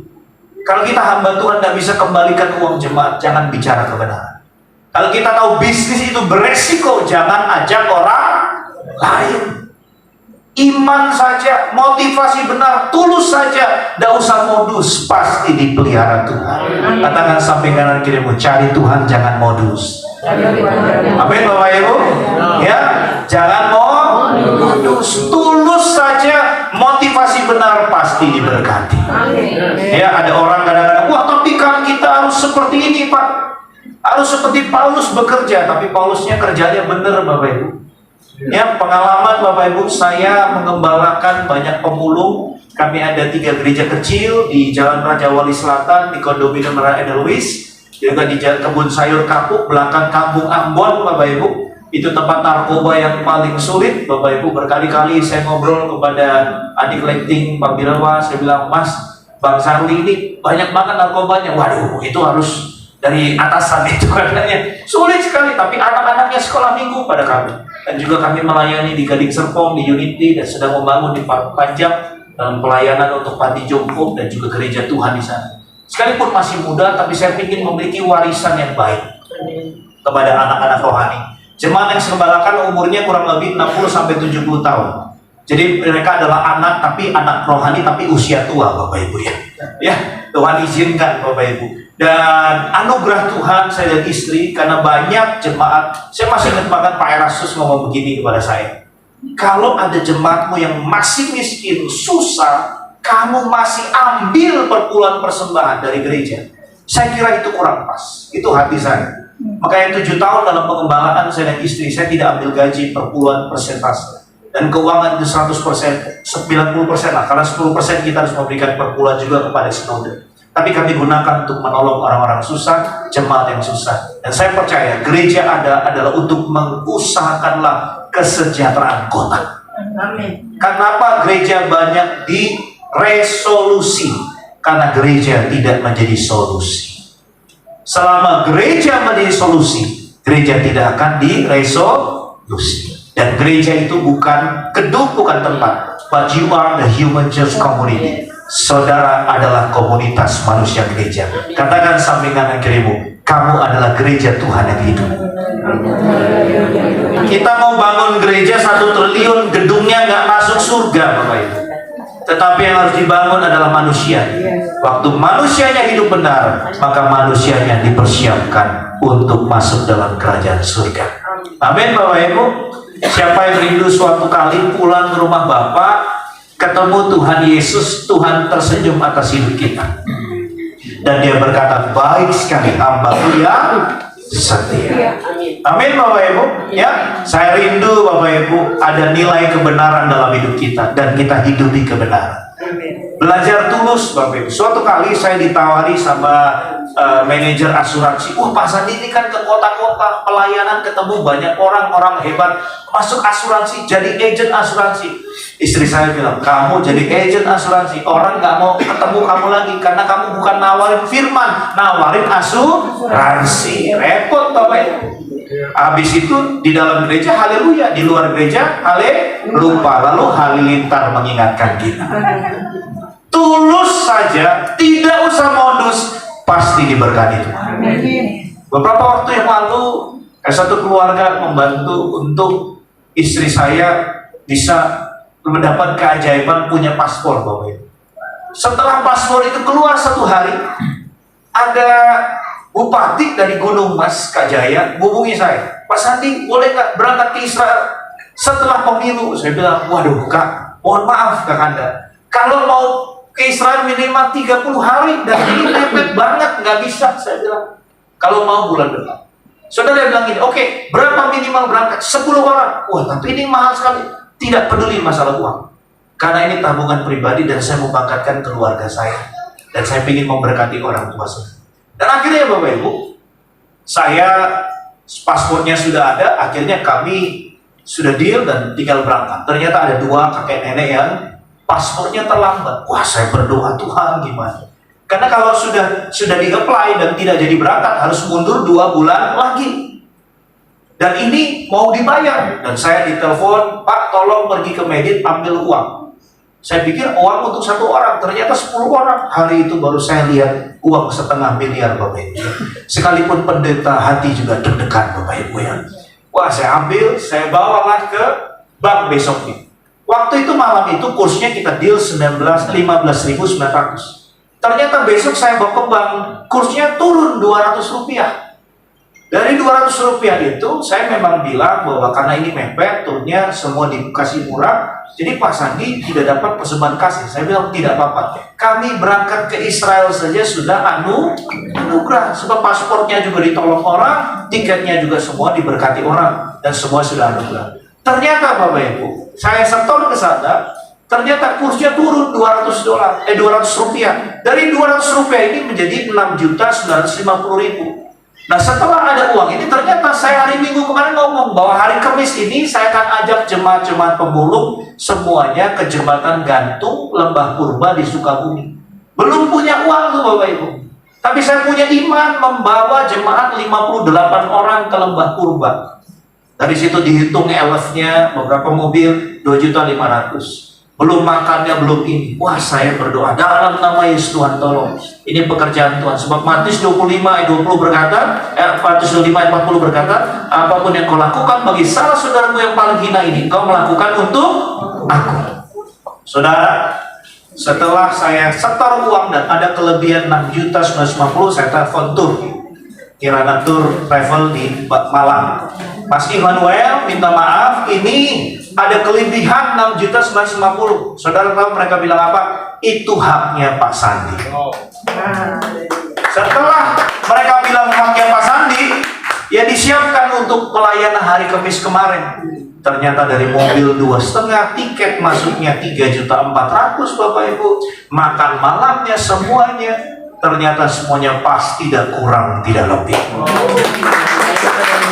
kalau kita hamba Tuhan tidak bisa kembalikan uang jemaat, jangan bicara kebenaran. Kalau kita tahu bisnis itu beresiko, jangan ajak orang lain. Iman saja, motivasi benar, tulus saja, tidak usah modus, pasti dipelihara Tuhan. Katakan samping kanan kirimu, cari Tuhan, jangan modus. Amin Bapak Ibu. Ya, jangan modus, tulus saja, motivasi benar, pasti diberkati. Ya, ada orang kadang-kadang, wah tapi kan kita harus seperti ini Pak, harus seperti Paulus bekerja. Tapi Paulusnya kerjanya benar Bapak Ibu. Ya, pengalaman Bapak Ibu, saya mengembalakan banyak pemulung. Kami ada 3 gereja kecil di Jalan Raja Wali Selatan, di kondominium Edelweiss, juga di Kebun Sayur Kapuk, belakang Kampung Ambon Bapak Ibu. Itu tempat narkoba yang paling sulit Bapak Ibu. Berkali-kali saya ngobrol kepada adik letting Pak Birawa, saya bilang, Mas, Bang Sarli ini banyak banget narkobanya. Waduh, itu harus dari atasan itu katanya. Sulit sekali, tapi anak-anaknya sekolah minggu pada kami. Dan juga kami melayani di Gading Serpong, di Unity, dan sedang membangun di Park Panjang dalam pelayanan untuk panti jompo dan juga gereja Tuhan di sana. Sekalipun masih muda, tapi saya ingin memiliki warisan yang baik kepada anak-anak rohani. Jemaat yang saya gembalakan umurnya kurang lebih 60-70 tahun. Jadi mereka adalah anak, tapi anak rohani, tapi usia tua Bapak Ibu ya. Ya, Tuhan izinkan Bapak Ibu. Dan anugerah Tuhan saya dan istri, karena banyak jemaat. Saya masih ingat banget Pak Erastus ngomong begini kepada saya. Kalau ada jemaatmu yang masih miskin, susah, kamu masih ambil perpuluhan persembahan dari gereja, saya kira itu kurang pas. Itu hati saya. Makanya 7 tahun dalam pengembalaan saya dan istri, saya tidak ambil gaji perpuluhan persentase. Dan keuangan itu 100%, 90% lah. Karena 10% kita harus memberikan perpuluhan juga kepada sinode. Tapi kami gunakan untuk menolong orang-orang susah, jemaat yang susah. Dan saya percaya gereja adalah untuk mengusahakanlah kesejahteraan kota. Amin. Kenapa gereja banyak diresolusi? Karena gereja tidak menjadi solusi. Selama gereja menjadi solusi, gereja tidak akan diresolusi. Dan gereja itu bukan gedung, bukan tempat, but you are the human church community. Saudara adalah komunitas manusia gereja. Katakan samping kanan kirimu, kamu adalah gereja Tuhan yang hidup. Kita mau bangun gereja 1 triliun, gedungnya nggak masuk surga Bapak Ibu. Tetapi yang harus dibangun adalah manusia. Waktu manusianya hidup benar, maka manusianya dipersiapkan untuk masuk dalam kerajaan surga. Amin Bapak Ibu. Siapa yang rindu suatu kali pulang ke rumah Bapak, ketemu Tuhan Yesus, Tuhan tersenyum atas hidup kita. Dan dia berkata, baik sekali hamba-Ku yang setia. Amin Bapak Ibu. Ya, saya rindu Bapak Ibu ada nilai kebenaran dalam hidup kita dan kita hidupi kebenaran. Belajar tulus Bapak Ibu. Suatu kali saya ditawari sama manajer asuransi. Wah Pak Sandi ini kan ke kota-kota pelayanan, ketemu banyak orang-orang hebat, masuk asuransi, jadi agent asuransi. Istri saya bilang, kamu jadi agent asuransi, orang nggak mau ketemu kamu lagi karena kamu bukan nawarin firman, nawarin asuransi. Repot Bapak Ibu. Habis itu di dalam gereja haleluya, di luar gereja lupa. Lalu halilintar mengingatkan kita. Tulus saja, tidak usah modus, pasti diberkati Tuhan. Beberapa waktu yang lalu, satu keluarga membantu untuk istri saya bisa mendapat keajaiban punya paspor Bapak Ibu. Setelah paspor itu keluar 1 hari, ada bupati dari Gunung Mas, Kak Jaya, hubungi saya. Pak Sandi, boleh nggak berangkat ke Israel setelah pemilu? Saya bilang, waduh Kak, mohon maaf Kak Anda. Kalau mau ke Israel minimal 30 hari, dan ini mepet banget, nggak bisa. Saya bilang, kalau mau bulan depan. Saudara bilang gini, oke, berapa minimal berangkat? 10 orang. Wah, tapi ini mahal sekali. Tidak peduli masalah uang. Karena ini tabungan pribadi dan saya membangkitkan keluarga saya. Dan saya ingin memberkati orang tua saya. Dan akhirnya Bapak Ibu, saya paspornya sudah ada, akhirnya kami sudah deal dan tinggal berangkat. Ternyata ada 2 kakek nenek yang paspornya terlambat. Wah, saya berdoa, Tuhan gimana? Karena kalau sudah di-apply dan tidak jadi berangkat, harus mundur 2 bulan lagi. Dan ini mau dibayar. Dan saya ditelepon, Pak tolong pergi ke Medit ambil uang. Saya pikir uang untuk 1 orang, ternyata 10 orang. Hari itu baru saya lihat uang 1,5 miliar Bapak Ibu. Sekalipun pendeta hati juga deg-degan Bapak Ibu ya. Wah, saya ambil, saya bawalah ke bank besoknya. Waktu itu malam itu kursnya kita deal 15.900. Ternyata besok saya bawa ke bank, kursnya turun 200 rupiah. Dari 200 rupiah itu, saya memang bilang bahwa karena ini mepet, turunnya semua dikasih murah, Jadi Pak Sandi tidak dapat persembahan kasih. Saya bilang tidak apa-apa. Kami berangkat ke Israel saja sudah anugerah. Sebab paspornya juga ditolong orang, tiketnya juga semua diberkati orang, dan semua sudah anugerah. Ternyata Bapak Ibu, saya setor ke sana, ternyata kursnya turun $200, $200. Dari $200 ini menjadi 6.950.000. Nah, setelah ada uang ini, ternyata saya hari Minggu kemarin ngomong bahwa hari Kamis ini saya akan ajak jemaat-jemaat pemulung semuanya ke jembatan gantung Lembah Purba di Sukabumi. Belum punya uang tuh Bapak Ibu. Tapi saya punya iman membawa jemaat 58 orang ke Lembah Purba. Dari situ dihitung elefnya, beberapa mobil, 2.500.000. Belum makannya, belum ini. Wah, saya berdoa dalam nama Yesus, Tuhan tolong. Ini pekerjaan Tuhan. Sebab Matius 25:20 berkata, Matius 25:40 berkata, apapun yang kau lakukan bagi salah saudaramu yang paling hina ini, kau melakukan untuk aku. Saudara, setelah saya setor uang dan ada kelebihan 6.950.000, saya telepon tur Kirana Tour Travel di Malang. Mas Immanuel minta maaf, ini ada kelebihan 6.950.000. Saudara tahu mereka bilang apa? Itu haknya Pak Sandi. Setelah mereka bilang haknya Pak Sandi, ya disiapkan untuk pelayanan hari Kamis kemarin. Ternyata dari mobil 2,5, tiket masuknya 3.400.000 Bapak Ibu. Makan malamnya semuanya. Ternyata semuanya pas, tidak kurang, tidak lebih.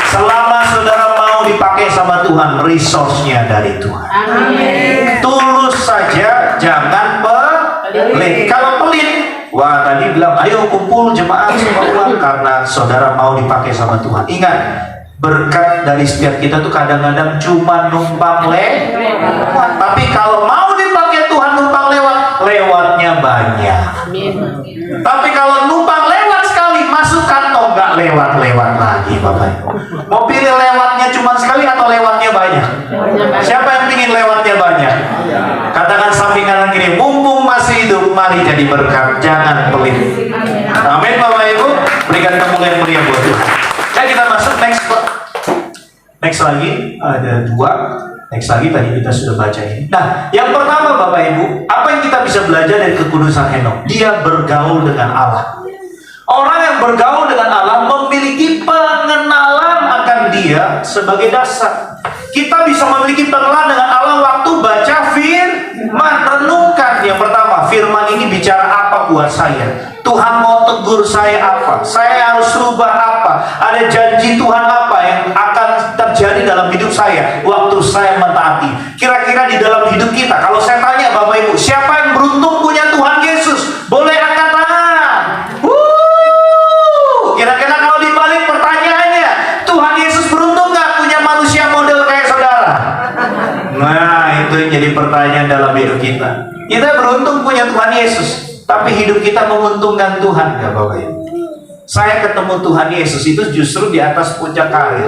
Selama saudara mau dipakai sama Tuhan, resource-nya dari Tuhan. Amin. Tulus saja, jangan pelit. Kalau pelit, wah tadi bilang, ayo kumpul jemaat semua uang, karena saudara mau dipakai sama Tuhan. Ingat, berkat dari setiap kita tuh kadang-kadang cuma numpang lewat. Tapi kalau mau dipakai Tuhan numpang lewat, lewatnya banyak. Tapi kalau numpang lewat sekali, masuk kantong, nggak lewat-lewat lagi Bapak Ibu. Mau pilih lewatnya cuma sekali atau lewatnya banyak? Siapa yang ingin lewatnya banyak? Katakan samping kanan kiri, mumpung masih hidup, mari jadi berkat, jangan pelit. Amin Bapak Ibu. Berikan kemuliaan meriah buat Tuhan. Ya, kita masuk next lagi, ada 2. Next lagi tadi kita sudah baca ini. Nah, yang pertama Bapak Ibu, apa yang kita bisa belajar dari kekudusan Henokh? Dia bergaul dengan Allah. Orang yang bergaul dengan Allah memiliki pengenalan akan Dia sebagai dasar. Kita bisa memiliki pengenalan dengan Allah waktu baca firman, renungkan. Yang pertama, firman ini bicara apa buat saya? Tuhan mau tegur saya apa? Saya harus rubah apa? Ada janji Tuhan apa yang akan terjadi dalam hidup saya waktu saya mentaati? Kira-kira di dalam hidup kita, kalau saya tanya Bapak Ibu, siapa yang beruntung punya Tuhan Yesus? Boleh angkat tangan. Kira-kira kalau dibalik pertanyaannya, Tuhan Yesus beruntung nggak punya manusia model kayak saudara? Nah, itu yang jadi pertanyaan dalam hidup kita. Kita beruntung punya Tuhan Yesus, tapi hidup kita menguntungkan Tuhan nggak Bapak Ibu? Saya ketemu Tuhan Yesus itu justru di atas puncak karir.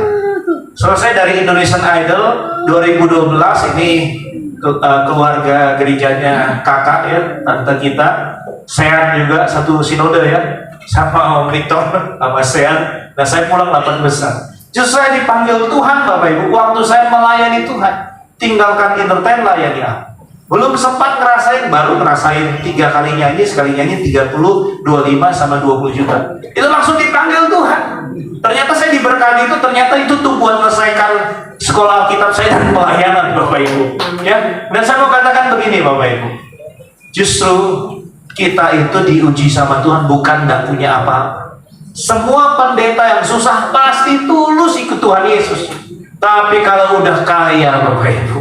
Selesai dari Indonesian Idol 2012, ini keluarga gerejanya kakak ya, tante kita, Sean juga satu sinode ya, sama Om Victor, sama Sean. Nah, saya pulang 8 besar. Justru saya dipanggil Tuhan Bapak Ibu, waktu saya melayani Tuhan, tinggalkan entertain, layani aku. Belum sempat ngerasain, baru ngerasain 3 kali nyanyi, sekali nyanyi 30, 25 sama 20 juta. Itu langsung dipanggil Tuhan. Ternyata saya diberkati itu, ternyata itu tuh buat menyelesaikan sekolah Alkitab saya dan pelayanan Bapak Ibu. Ya, dan saya mau katakan begini Bapak Ibu. Justru kita itu diuji sama Tuhan bukan tidak punya apa-apa. Semua pendeta yang susah pasti tulus ikut Tuhan Yesus. Tapi kalau udah kaya Bapak Ibu,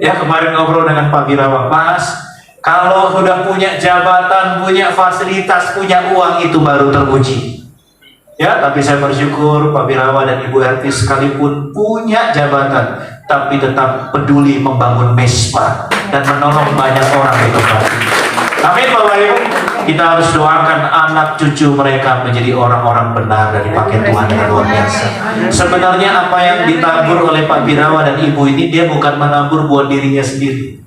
ya kemarin ngobrol dengan Pak Birawa, Mas, kalau sudah punya jabatan, punya fasilitas, punya uang, itu baru teruji. Ya, tapi saya bersyukur Pak Birawa dan Ibu RT sekalipun punya jabatan, tapi tetap peduli membangun mesbah dan menolong banyak orang di tempat ini. Amin Bapak Ibu. Kita harus doakan anak cucu mereka menjadi orang-orang benar dan dipakai Tuhan dengan luar biasa. Sebenarnya apa yang ditabur oleh Pak Birawa dan Ibu ini, dia bukan menabur buat dirinya sendiri,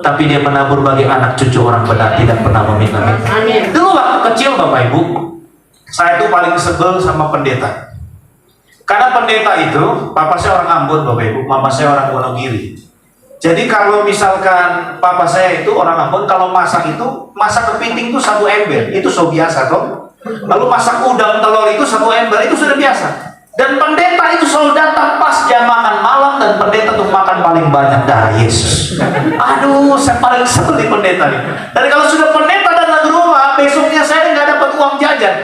tapi dia menabur bagi anak cucu orang benar, tidak pernah meminta-minta. Dulu waktu kecil Bapak Ibu, saya tuh paling sebel sama pendeta. Karena pendeta itu, papa saya orang Ambon Bapak Ibu, mama saya orang Wonogiri. Jadi kalau misalkan papa saya itu orang Ambon, kalau masak kepiting itu 1 ember, itu so biasa toh. Lalu masak udang telur itu 1 ember, itu sudah biasa. Dan pendeta itu selalu datang pas jam makan malam, dan pendeta tuh makan paling banyak darah Yesus. Aduh, saya paling sebel di pendeta nih. Dan kalau sudah pendeta datang ke rumah, besoknya saya nggak dapat uang jajan.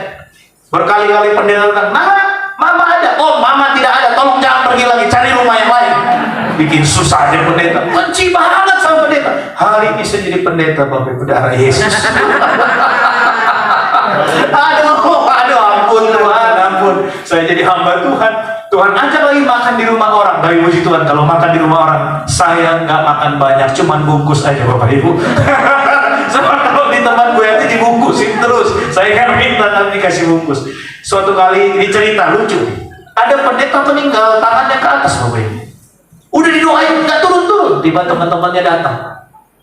Berkali-kali pendeta datang, nah, mama ada. Oh, mama tidak ada, tolong jangan pergi lagi, cari rumah yang lain. Bikin susah aja pendeta, benci banget sama pendeta. Hari ini saya jadi pendeta, Bapak Ibu, darah Yesus. aduh, ampun Tuhan, ampun. Saya jadi hamba Tuhan. Tuhan ajak lagi makan di rumah orang. Tapi puji Tuhan, kalau makan di rumah orang, saya nggak makan banyak, cuman bungkus aja Bapak Ibu. Sebab kalau di tempat gue nanti dibungkusin terus. Saya kan minta tapi dikasih bungkus. Suatu kali ini cerita lucu. Ada pendeta meninggal, tangannya ke atas Bapak Ibu. Udah didoain, nggak turun-turun. Tiba teman-temannya datang.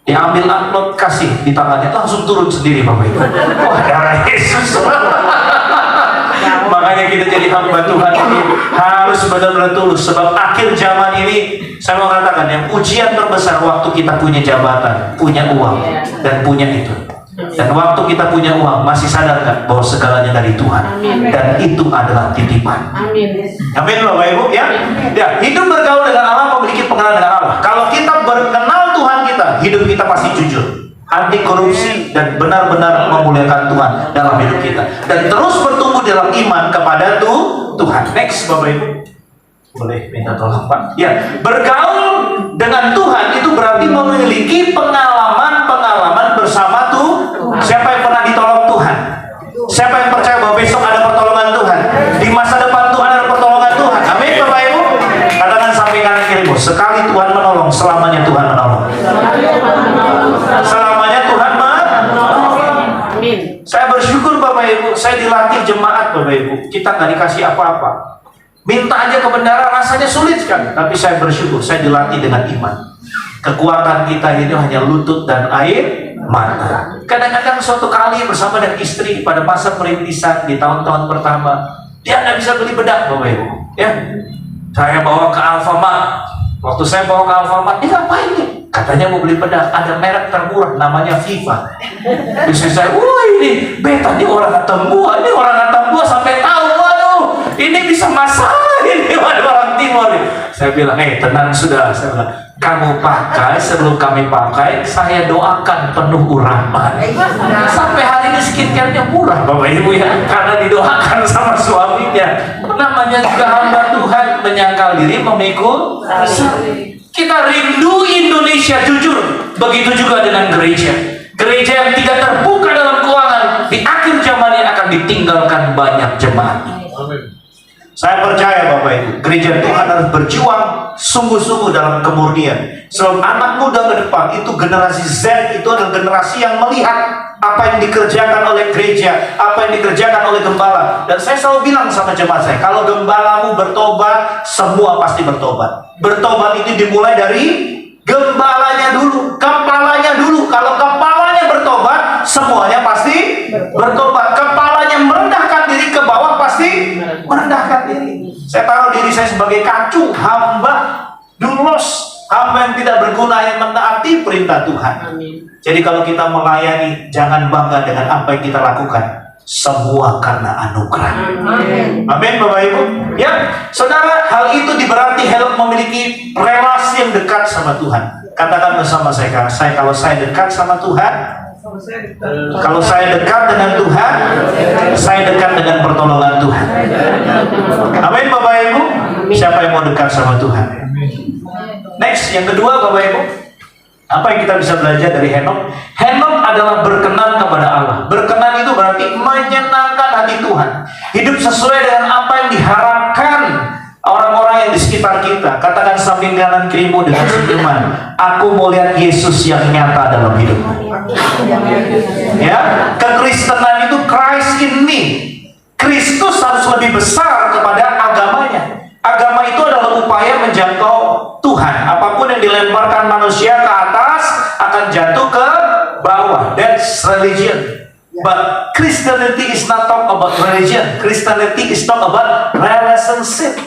Dia ambil amplop, kasih di tangannya, langsung turun sendiri Bapak Ibu. Wah, darah Yesus. Makanya kita jadi hamba Tuhan ini harus benar-benar tulus. Sebab akhir zaman ini, saya mau katakan, yang ujian terbesar waktu kita punya jabatan, punya uang, dan punya itu. Dan waktu kita punya uang, masih sadar nggak bahwa segalanya dari Tuhan? Dan itu adalah titipan. Amin Bapak Ibu ya. Ya, hidup bergaul dengan Allah, memiliki pengenalan dengan Allah. Kalau kita berkenal Tuhan kita, hidup kita pasti jujur, anti korupsi, dan benar-benar memuliakan Tuhan dalam hidup kita. Dan terus bertumbuh dalam iman kepada Tuhan. Next Bapak Ibu. Boleh minta tolong Pak? Ya, bergaul dengan Tuhan itu berarti memiliki pengalaman bersama Tuhan. Siapa yang pernah ditolong Tuhan? Siapa yang percaya bahwa besok ada pertolongan Tuhan? Di masa depan Tuhan ada pertolongan Tuhan. Amin Bapak Ibu. Katakan samping kanan kiri bos. Sekali Tuhan menolong, selamanya Tuhan menolong. Selamanya Tuhan menolong. Saya bersyukur Bapak Ibu. Saya dilatih jemaat Bapak Ibu. Kita nggak dikasih apa-apa. Minta aja kebenaran rasanya sulit sekali. Tapi saya bersyukur saya dilatih dengan iman. Kekuatan kita ini hanya lutut dan air mata. Kadang-kadang suatu kali bersama dengan istri pada masa perintisan di tahun-tahun pertama, dia nggak bisa beli bedak Bapak Ibu. Ya, saya bawa ke Alfamart. Waktu saya bawa ke Alfamart, dia ngapain nih? Katanya mau beli bedak, ada merek termurah namanya Viva. Istri saya, wah ini beta nih orang Atambua, sampai tahu, waduh, ini bisa masalah ini orang timur. Saya bilang, tenang sudah, saya bilang, kamu pakai sebelum kami pakai, saya doakan penuh urapan. Sampai hari ini skincare-nya murah Bapak Ibu ya, karena didoakan sama suaminya. Namanya juga hamba Tuhan, menyangkal diri, memikul. Kita rindu Indonesia jujur. Begitu juga dengan gereja. Gereja yang tidak terbuka dalam keuangan, di akhir zaman ini akan ditinggalkan banyak jemaat. Saya percaya Bapak Ibu, gereja Tuhan harus berjuang sungguh-sungguh dalam kemurnian. Sebab anak muda ke depan itu generasi Z, itu adalah generasi yang melihat apa yang dikerjakan oleh gereja, apa yang dikerjakan oleh gembala. Dan saya selalu bilang sama jemaat saya, kalau gembalamu bertobat, semua pasti bertobat. Bertobat itu dimulai dari gembalanya dulu, kepalanya dulu. Kalau kepalanya bertobat, semuanya pasti bertobat. Kepalanya merendahkan diri ke bawah, pasti merendahkan diri. Saya taruh diri saya sebagai kacung, hamba dulos, hamba yang tidak berguna, yang menaati perintah Tuhan. Jadi kalau kita melayani, jangan bangga dengan apa yang kita lakukan. Semua karena anugerah. Amin Bapak Ibu. Ya, saudara, hal itu berarti help memiliki relasi yang dekat sama Tuhan. Katakan bersama saya, kalau saya dekat sama Tuhan, kalau saya dekat dengan Tuhan, saya dekat dengan pertolongan Tuhan. Amin Bapak Ibu. Siapa yang mau dekat sama Tuhan? Next, yang kedua Bapak Ibu, apa yang kita bisa belajar dari Henok? Henok adalah berkenan kepada Allah. Berkenan itu berarti menyenangkan hati Tuhan. Hidup sesuai dengan apa yang diharapkan orang-orang yang di sekitar kita. Katakan samping kanan kirimu dengan senyuman, aku mau lihat Yesus yang nyata dalam hidupmu. Ya, kekristenan itu Christ in me. Kristus harus lebih besar kepada agamanya. Agama itu adalah upaya menjangkau Tuhan. Apapun yang dilemparkan manusia ke atas akan jatuh ke bawah. That's religion. But Christianity is not talk about religion. Christianity is talk about relationship.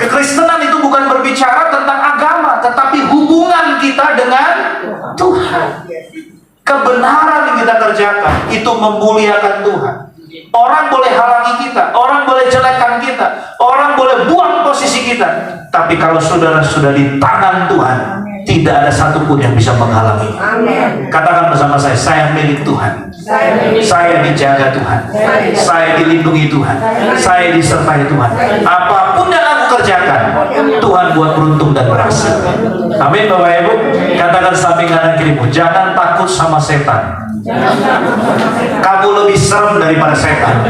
Kekristenan itu bukan berbicara tentang agama, tetapi hubungan hubungan kita dengan Tuhan. Kebenaran yang kita kerjakan itu memuliakan Tuhan. Orang boleh halangi kita, orang boleh jelekkan kita, orang boleh buang posisi kita, tapi kalau saudara sudah di tangan Tuhan, tidak ada satupun yang bisa menghalangi. Katakan bersama saya milik Tuhan. Saya dijaga Tuhan. Saya dilindungi Tuhan. Saya disertai Tuhan. Apapun yang aku kerjakan, Tuhan buat beruntung dan berhasil. Amin Bapak Ibu. Katakan samping kanan kirimu, jangan takut sama setan. Kamu lebih serem daripada setan.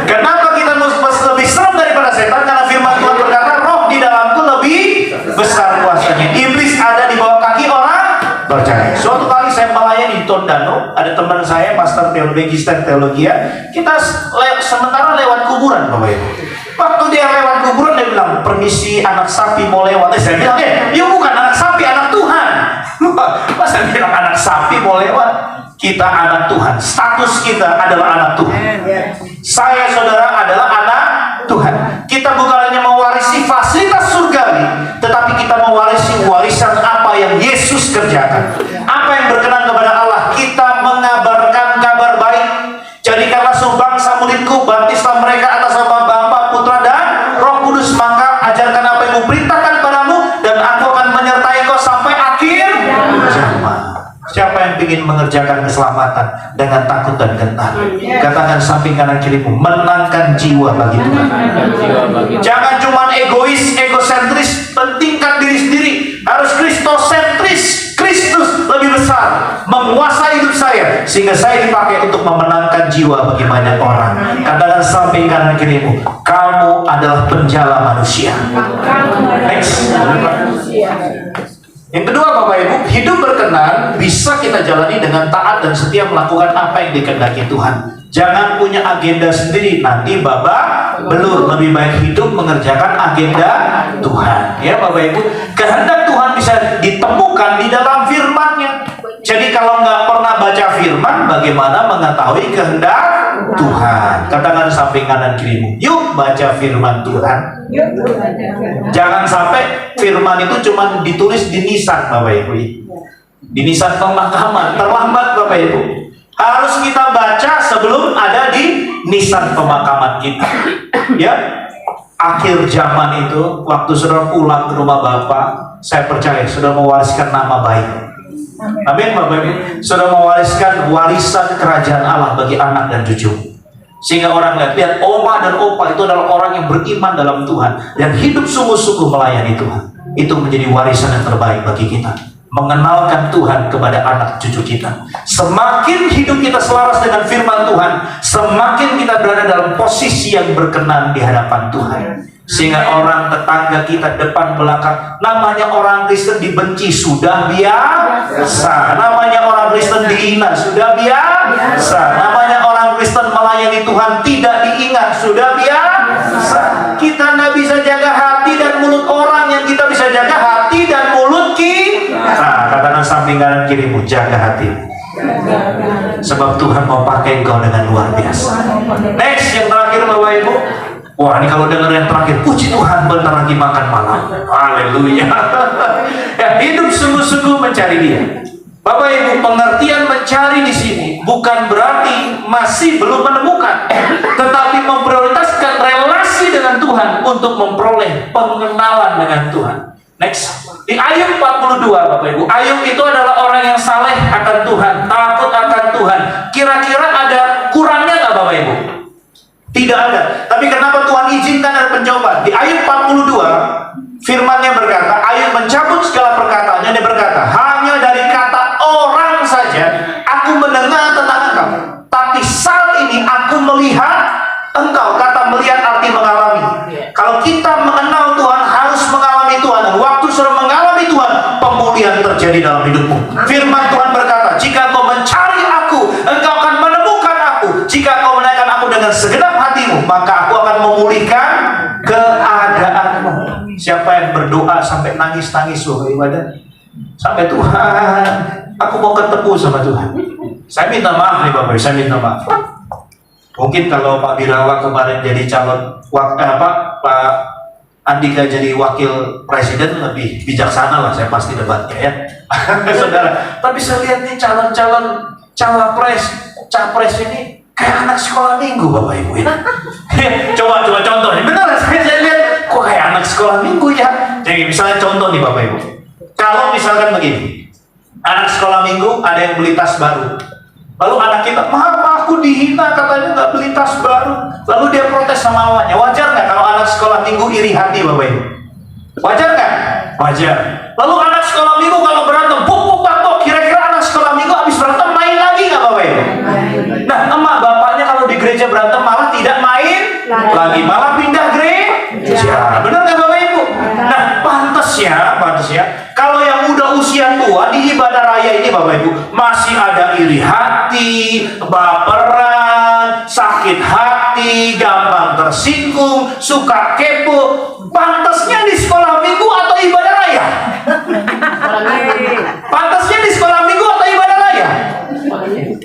Kenapa kita lebih serem daripada setan? Karena firman Tuhan berkata, roh di dalamku lebih besar kuasanya. Iblis ada di bawah kaki orang percaya. Suatu kali saya melayani di Tondano, ada teman saya master teologi, magister teologi. Kita sementara lewat kuburan, Bapak Ibu. Waktu dia lewat kuburan, dia bilang, permisi anak sapi mau lewat. Saya bilang, ya bukan anak sapi, anak Tuhan. Masa bilang anak sapi mau lewat? Kita anak Tuhan. Status kita adalah anak Tuhan. Saya, saudara, adalah anak Tuhan. Kita bukan hanya mewarisi fasilitas surgawi, tetapi kita mewarisi warisan apa yang Yesus kerjakan. Apa yang berkenan kepada Allah. Kita mengabarkan kabar baik. Jadikanlah sumbangsa muridku, baptislah mereka atas nama Bapa, Putra, dan Roh Kudus. Maka ajarkan apa yang kuperintahkan padamu, dan aku akan menyertai kau sampai akhir zaman. Siapa yang ingin mengerjakan keselamatan dengan takut dan gentar? Katakan samping kanan kirimu, menangkan jiwa bagi Tuhan. Jangan cuma egois, egosentris, pentingkan diri sendiri. Harus kristosentris. Kristus lebih besar, menguasai hidup saya, sehingga saya dipakai untuk memenangkan jiwa bagi banyak orang. Katakan samping kanan kirimu, kamu adalah penjala manusia. Next. Yang kedua Bapak Ibu, hidup berkenan bisa kita jalani dengan taat dan setia melakukan apa yang dikehendaki Tuhan. Jangan punya agenda sendiri, nanti babak belur. Lebih baik hidup mengerjakan agenda Tuhan. Ya Bapak Ibu, kehendak Tuhan bisa ditemukan di dalam firman-Nya. Jadi kalau nggak pernah baca firman, bagaimana mengetahui kehendak Tuhan? Katakan samping kanan kirimu, yuk baca firman Tuhan. Jangan sampai firman itu cuma ditulis di nisan Bapak Ibu. Di nisan pemakaman, terlambat Bapak Ibu. Harus kita baca sebelum ada di nisan pemakaman kita. Ya, akhir zaman itu, waktu saudara pulang ke rumah Bapak, saya percaya saudara mewariskan nama baik. Amin Bapak Ibu. Saudara mewariskan warisan kerajaan Allah bagi anak dan cucu. Sehingga orang lihat oma dan opa itu adalah orang yang beriman dalam Tuhan dan hidup sungguh-sungguh melayani Tuhan. Itu menjadi warisan yang terbaik bagi kita. Mengenalkan Tuhan kepada anak cucu kita. Semakin hidup kita selaras dengan firman Tuhan, semakin kita berada dalam posisi yang berkenan di hadapan Tuhan. Sehingga orang tetangga kita depan belakang, namanya orang Kristen dibenci sudah biasa. Namanya orang Kristen dihina sudah biasa. Namanya orang Kristen melayani Tuhan tidak diingat sudah biasa. Kita nggak bisa jaga hati dan mulut orang, yang kita bisa jaga hati dan mulut kita. Katakan samping kanan kirimu, jaga hati. Sebab Tuhan mau pakai engkau dengan luar biasa. Next, yang terakhir Bapak Ibu. Wah, ini kalau dengar yang terakhir, puji Tuhan bentar lagi makan malam. Haleluya. Ya, hidup sungguh-sungguh mencari Dia. Bapak Ibu, pengertian mencari di sini bukan berarti masih belum menemukan, tetapi memprioritaskan relasi dengan Tuhan untuk memperoleh pengenalan dengan Tuhan. Next. Di Ayub 42 Bapak Ibu, Ayub itu adalah orang yang saleh akan Tuhan, takut akan Tuhan. Kira-kira ada kurangnya nggak Bapak Ibu? Tidak ada. Tapi kenapa Tuhan izinkan ada pencobaan? Di Ayub 42 firman-Nya berkata, Ayub mencabut segala perkataannya. Dia berkata, hanya dari kata orang saja aku mendengar tentang engkau, tapi saat ini aku melihat engkau. Kata melihat arti mengalami. Kalau kita mengenal Tuhan, harus mengalami Tuhan. Dan waktu sudah mengalami Tuhan, pemulihan terjadi dalam hidupmu. Firman Tuhan berkata, jika kau mencari aku, engkau akan menemukan aku. Jika kau menaikkan aku dengan segenap hatimu, maka aku akan memulihkan keadaanmu. Siapa yang berdoa sampai nangis-nangis waktu ibadah? Sampai Tuhan, aku mau ketemu sama Tuhan. Saya minta maaf nih Bapak, saya minta maaf. Mungkin kalau Pak Birawa kemarin jadi calon Pak Andika jadi wakil presiden lebih bijaksana lah, saya pasti debatnya ya. Saudara, tapi saya lihat nih calon-calon capres ini kayak anak sekolah minggu Bapak Ibu ya. coba contoh nih, benar saya lihat kok kayak anak sekolah minggu ya. Jadi misalnya contoh nih Bapak Ibu, kalau misalkan begini, anak sekolah minggu ada yang beli tas baru, lalu anak kita, "Mama, aku dihina katanya nggak beli tas baru." Lalu dia protes sama mamanya. Wajar nggak kalau anak sekolah minggu iri hati Bapak Ibu? Wajar nggak? Wajar. Lalu anak sekolah minggu kalau berantem, buk kira-kira anak sekolah minggu habis berantem main lagi nggak Bapak Ibu? Nah, emak bapaknya kalau di gereja berantem malah tidak main lagi, malah pindah gereja. Benar nggak Bapak Ibu? Nah, pantas ya. Kalau yang udah usia tua di ibadah raya ini Bapak Ibu masih ada iri hati, baperan, sakit hati, gampang tersinggung, suka kepo. Pantasnya di sekolah minggu atau ibadah raya? Pantasnya di sekolah minggu atau ibadah raya?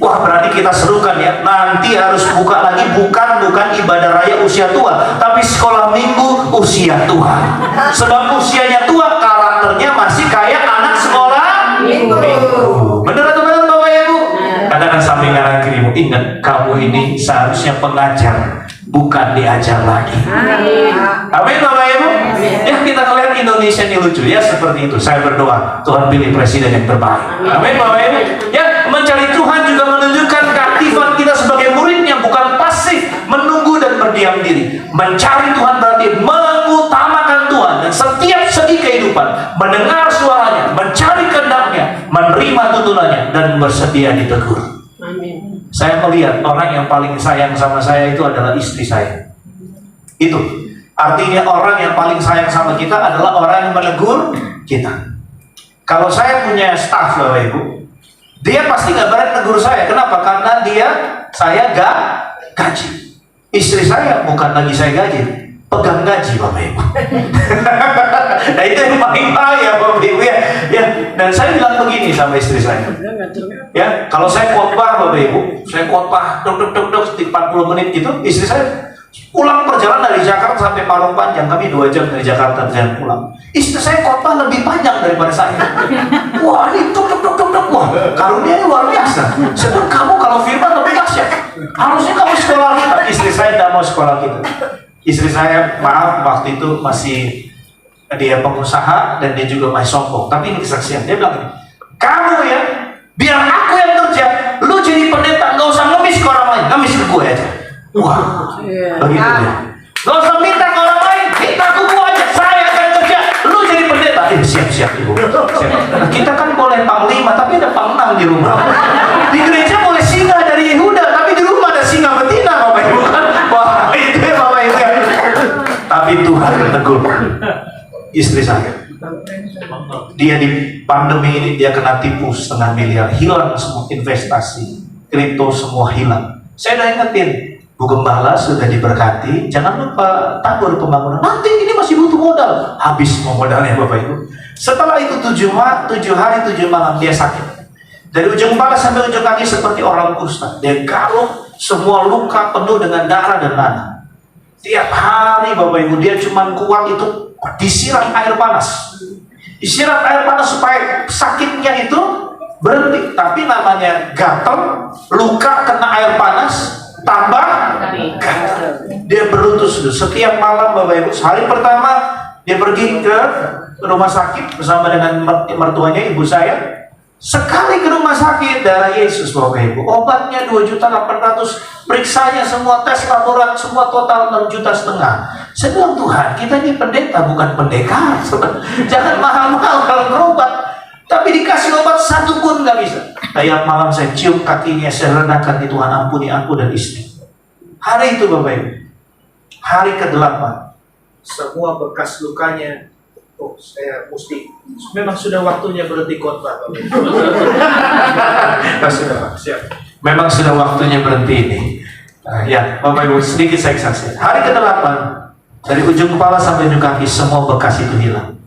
Wah, berarti kita serukan ya. Nanti harus buka lagi bukan ibadah raya usia tua, tapi sekolah minggu usia tua. Sebab usianya tua, karakternya masih kayak anak sekolah minggu. Benar atau benar Bapak Ibu? Katakan samping kanan kirimu, ingat kamu ini seharusnya pengajar, bukan diajar lagi. Amin Bapak Ibu. Ya, kita ngelihat Indonesia ini lucu ya, seperti itu. Saya berdoa Tuhan pilih presiden yang terbaik. Amin Bapak Ibu. Ya, mencari Tuhan juga menunjukkan keaktifan kita sebagai muridnya, bukan pasif menunggu dan berdiam diri. Mencari Tuhan berarti mengutamakan Tuhan dan setiap segi kehidupan, mendengar suaranya, mencari kehendaknya, menerima tuntunannya, dan bersedia ditegur. Amin. Saya melihat orang yang paling sayang sama saya itu adalah istri saya. Itu artinya orang yang paling sayang sama kita adalah orang yang menegur kita. Kalau saya punya staff Bapak Ibu, dia pasti nggak berani negur saya. Kenapa? Karena saya gak gaji. Istri saya bukan lagi saya gaji, pegang gaji Bapak Ibu. Nah, itu yang paling bahaya Bapak Ibu ya. Dan saya bilang begini sama istri saya. Ya, kalau saya khotbah Bapak Ibu, saya khotbah duk 40 menit gitu, istri saya pulang perjalanan dari Jakarta sampai Parung Panjang, kami 2 jam dari Jakarta dan pulang. Istri saya khotbah lebih panjang daripada saya. Wah, ini duk, wah, karunia luar biasa. Sebab kamu kalau firman lebih dahsyat. Harusnya kamu sekolah kita. Istri saya tidak mau sekolah kita. Istri saya, maaf, waktu itu masih dia pengusaha dan dia juga masih sombong. Tapi ini kesaksian. Dia bilang, kamu ya, biar aku yang kerja, lu jadi pendeta, nggak usah ngemis ke orang lain, ngemis ke gue aja. Wah, begitu dia. Nggak usah minta ke orang lain, minta ke gue aja, saya akan kerja, lu jadi pendeta. Siap ibu. Siap. Nah, kita kan boleh panglima, tapi ada panglima di rumah. Di gereja boleh singa dari Yehuda, tapi di rumah ada singa betina Bapak Ibu. Wah, itu ya Bapak Ibu. Tapi Tuhan menegur istri saya. Dia di pandemi ini dia kena tipu 1,5 miliar, hilang semua investasi, kripto semua hilang. Saya udah ingetin, Bu Gembala sudah diberkati, jangan lupa tabur pembangunan. Nanti ini masih butuh modal, habis semua modalnya Bapak Ibu. Setelah itu 7 hari 7 malam dia sakit. Dari ujung kepala sampai ujung kaki seperti orang kusta. Dia garuk, semua luka penuh dengan darah dan nanah. Tiap hari Bapak Ibu dia cuma kuat itu disiram air panas. Disiram air panas supaya sakitnya itu berhenti. Tapi namanya gatal, luka kena air panas, tambah gatal. Dia berutus setiap malam Bapak Ibu. Hari pertama dia pergi ke rumah sakit bersama dengan mertuanya ibu saya. Sekali ke rumah sakit, darah Yesus Bapak Ibu, obatnya 2.800.000, periksanya semua tes laboratorium semua total 6,5 juta. Saya bilang, Tuhan, kita ini pendeta bukan pendekar. Jangan mahal-mahal kalau berobat, tapi dikasih obat satu pun nggak bisa. Tiap malam saya cium kakinya, saya rendahkan di Tuhan, ampuni aku dan istri. Hari itu Bapak Ibu, hari ke-8, semua bekas lukanya, oh, saya mesti, memang sudah waktunya berhenti khotbah. Sudah, siap. Memang sudah waktunya berhenti ini. Ya, Bapak Ibu, sedikit saya saksikan. Hari ke-8, dari ujung kepala sampai ujung kaki, semua bekas itu hilang.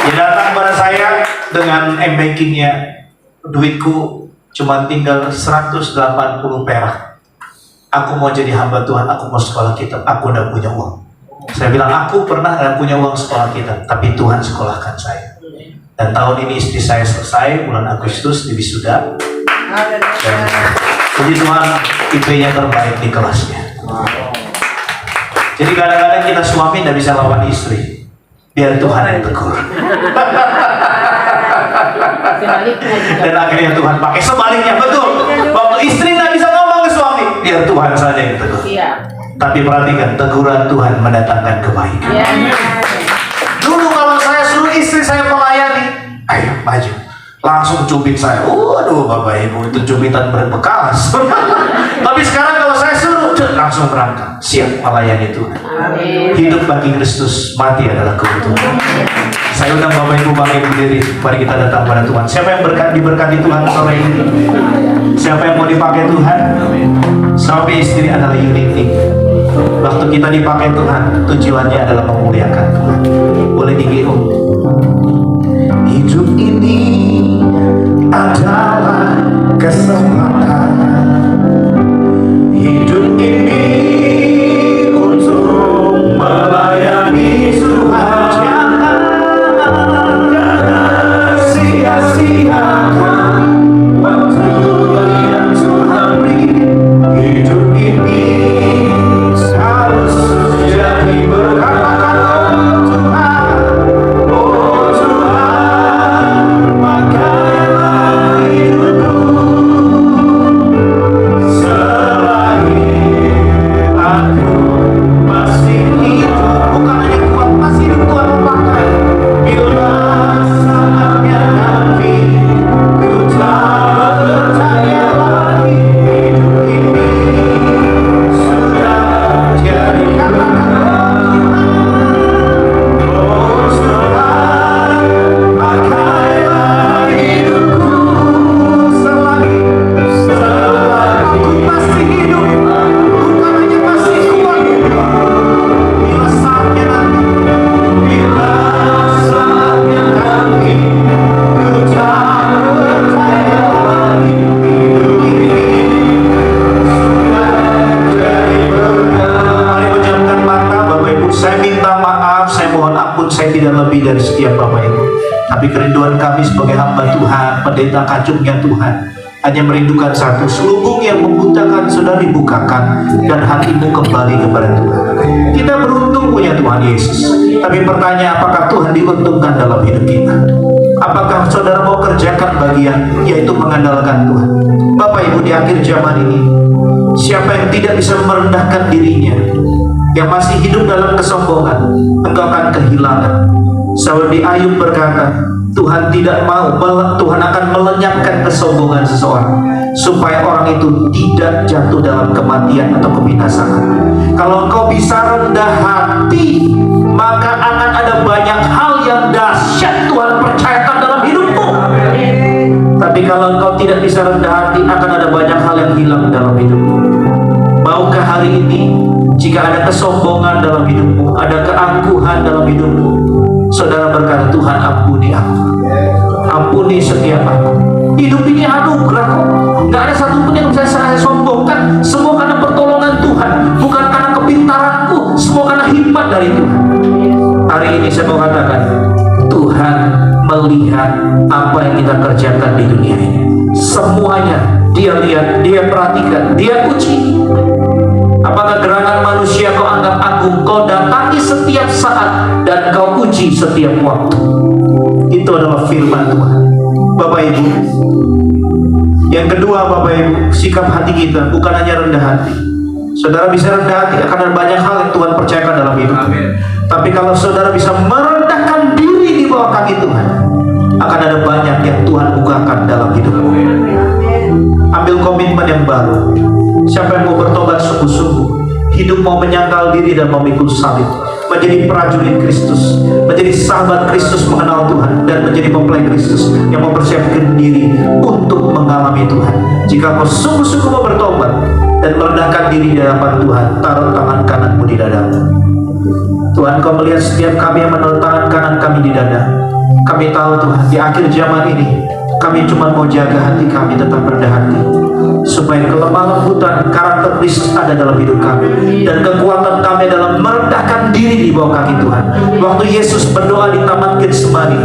Dia datang pada saya dengan m-bankingnya, duitku cuma tinggal 180 perak. aku mau jadi hamba Tuhan, aku mau sekolah kitab, aku udah punya uang. Saya bilang, aku pernah gak punya uang sekolah kitab, tapi Tuhan sekolahkan saya. Dan tahun ini istri saya selesai, bulan Agustus di wisuda. Dan puji Tuhan, IP-nya terbaik di kelasnya. Jadi kadang-kadang kita suami tidak bisa lawan istri, biar Tuhan yang tegur. Dan akhirnya Tuhan pakai sebaliknya, betul. Waktu istri tidak bisa ngomong ke suami, biar Tuhan saja yang tegur. Tapi perhatikan, teguran Tuhan mendatangkan kebaikan. Dulu kalau saya suruh istri saya melayani, ayo maju, langsung cubit saya. Aduh Bapak Ibu, itu cubitan berbekas. Tapi sekarang kalau saya suruh, langsung berangkat, siap melayani Tuhan. Hidup bagi Kristus, mati adalah keuntungan. Saya undang Bapak Ibu bangkit berdiri, mari kita datang pada Tuhan. Siapa yang diberkati Tuhan sore ini? Siapa yang mau dipakai Tuhan? Suami istri adalah unity. Waktu kita dipakai Tuhan, tujuannya adalah memuliakan Tuhan. Boleh di-GO. Hidup ini adalah kesempatan. Hidup ini untuk melayani Tuhan. Jangan sia-siakan waktu yang Tuhan beri. Hidup ini harus jadi berkat Tuhan. Oh Tuhan, pakailah hidupku. Selagi aku masih hidup, bukan hanya kuat, masih hidup Tuhan memakai. Bila saatnya nanti ku tak percaya lagi, hidup ini sudah jadi kata-kata Tuhan. Oh Tuhan, pakailah hidupku. Selagi aku masih hidup, bukan hanya masih kuat. Bila saatnya nanti ku tak percaya lagi, hidup ini sudah jadi berkat. Mari pejamkan mata Bapak Ibu. Saya minta maaf, saya mohon ampun, saya tidak lebih dari setiap Bapak Ibu. Tapi kerinduan kami sebagai hamba Tuhan, pendeta kacungnya Tuhan, hanya merindukan satu, selubung yang membutakan saudara dibukakan dan hatimu kembali kepada Tuhan. Kita beruntung punya Tuhan Yesus. Tapi pertanyaan, apakah Tuhan diuntungkan dalam hidup kita? Apakah saudara mau kerjakan bagian, yaitu mengandalkan Tuhan? Bapak Ibu, di akhir zaman ini, siapa yang tidak bisa merendahkan dirinya, yang masih hidup dalam kesombongan, engkau akan kehilangan. Saudari Ayub berkata, Tuhan tidak mau, Tuhan akan melenyapkan kesombongan seseorang supaya orang itu tidak jatuh dalam kematian atau kebinasaan. Kalau engkau bisa rendah hati, maka akan ada banyak hal yang dahsyat Tuhan percayakan dalam hidupmu. Tapi kalau engkau tidak bisa rendah hati, akan ada banyak hal yang hilang dalam hidupmu. Maukah hari ini, jika ada kesombongan dalam hidupmu, ada keangkuhan dalam hidupmu, saudara berkata, Tuhan ampuni aku, ampuni setiap aku. Hidup ini anugerah kok, nggak ada satupun yang bisa saya sombongkan. Semua karena pertolongan Tuhan, bukan karena kepintaranku, semua karena hikmat dari Tuhan. Hari ini saya mau katakan, Tuhan melihat apa yang kita kerjakan di dunia ini. Semuanya Dia lihat, Dia perhatikan, Dia uji. Apakah gerangan manusia kau anggap agung, kau datangi setiap saat, dan kau uji setiap waktu. Itu adalah firman Tuhan. Bapak Ibu, yang kedua Bapak Ibu, sikap hati kita bukan hanya rendah hati. Saudara bisa rendah hati, akan ada banyak hal yang Tuhan percayakan dalam hidup. Tapi kalau saudara bisa merendahkan diri di bawah kaki Tuhan, akan ada banyak yang Tuhan bukakan dalam hidupmu. Ambil komitmen yang baru. Siapa yang mau bertobat sungguh-sungguh, hidup mau menyangkal diri dan memikul salib, menjadi prajurit Kristus, menjadi sahabat Kristus, mengenal Tuhan, dan menjadi mempelai Kristus yang mempersiapkan diri untuk mengalami Tuhan. Jika kau sungguh-sungguh mau bertobat dan merendahkan diri di hadapan Tuhan, taruh tangan kananmu di dadamu. Tuhan, kau melihat setiap kami yang menaruh tangan kanan kami di dada. Kami tahu Tuhan, di akhir zaman ini kami cuma mau jaga hati kami tetap rendah hati, supaya supaya kelemah lembutan karakter Kristus ada dalam hidup kami, dan kekuatan kami dalam merendahkan diri di bawah kaki Tuhan. Waktu Yesus berdoa di Taman Getsemani,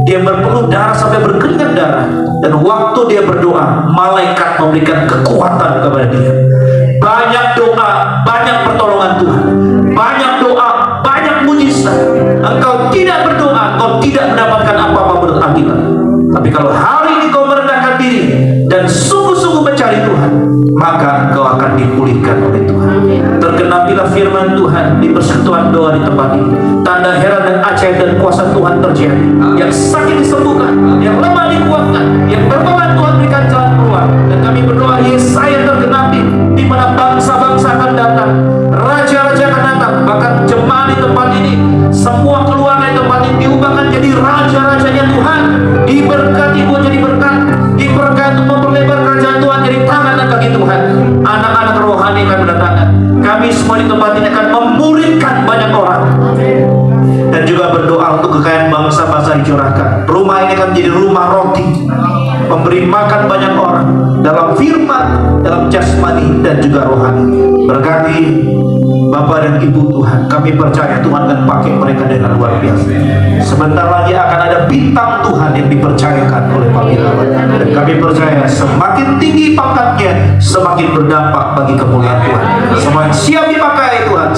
dia berpeluh darah sampai berkeringat darah, dan waktu dia berdoa, malaikat memberikan kekuatan kepada dia. Banyak doa, banyak pertolongan Tuhan, banyak doa, banyak mujizat. Engkau tidak berdoa, engkau tidak mendapatkan apa-apa menurut Alkitab. Tapi kalau hari ini kau merendahkan diri dan sungguh-sungguh mencari Tuhan, maka engkau akan dipulihkan oleh Tuhan. Tergenapilah firman Tuhan di persekutuan doa di tempat ini. Tanda heran dan ajaib dan kuasa Tuhan terjadi. Yang sakit disembuhkan, yang lemah dikuatkan, yang berbeban Tuhan berikan jalan keluar. Dan kami berdoa Yesaya tergenapi, di mana bangsa-bangsa akan datang, raja-raja akan datang, bahkan jemaat di tempat ini, semua keluarga di tempat ini diubahkan jadi raja-rajanya Tuhan. Diberkati buat jadi berkat, diberkati untuk memperlebar kerajaan Tuhan jadi tangan dan kaki Tuhan. Anak-anak rohani akan berdatangan. Kami semua di tempat ini akan memuridkan banyak orang, dan juga berdoa untuk kekayaan bangsa-bangsa dicurahkan. Rumah ini akan menjadi rumah roti, memberi makan banyak orang dalam firman, dalam jasmani dan juga rohani. Berkati Bapak dan Ibu Tuhan, kami percaya Tuhan akan pakai mereka dengan luar biasa. Sebentar lagi akan ada bintang Tuhan yang dipercayakan oleh Pak Irawan, dan kami percaya semakin tinggi pangkatnya, semakin berdampak bagi kemuliaan Tuhan. Semakin siap dipakai Tuhan.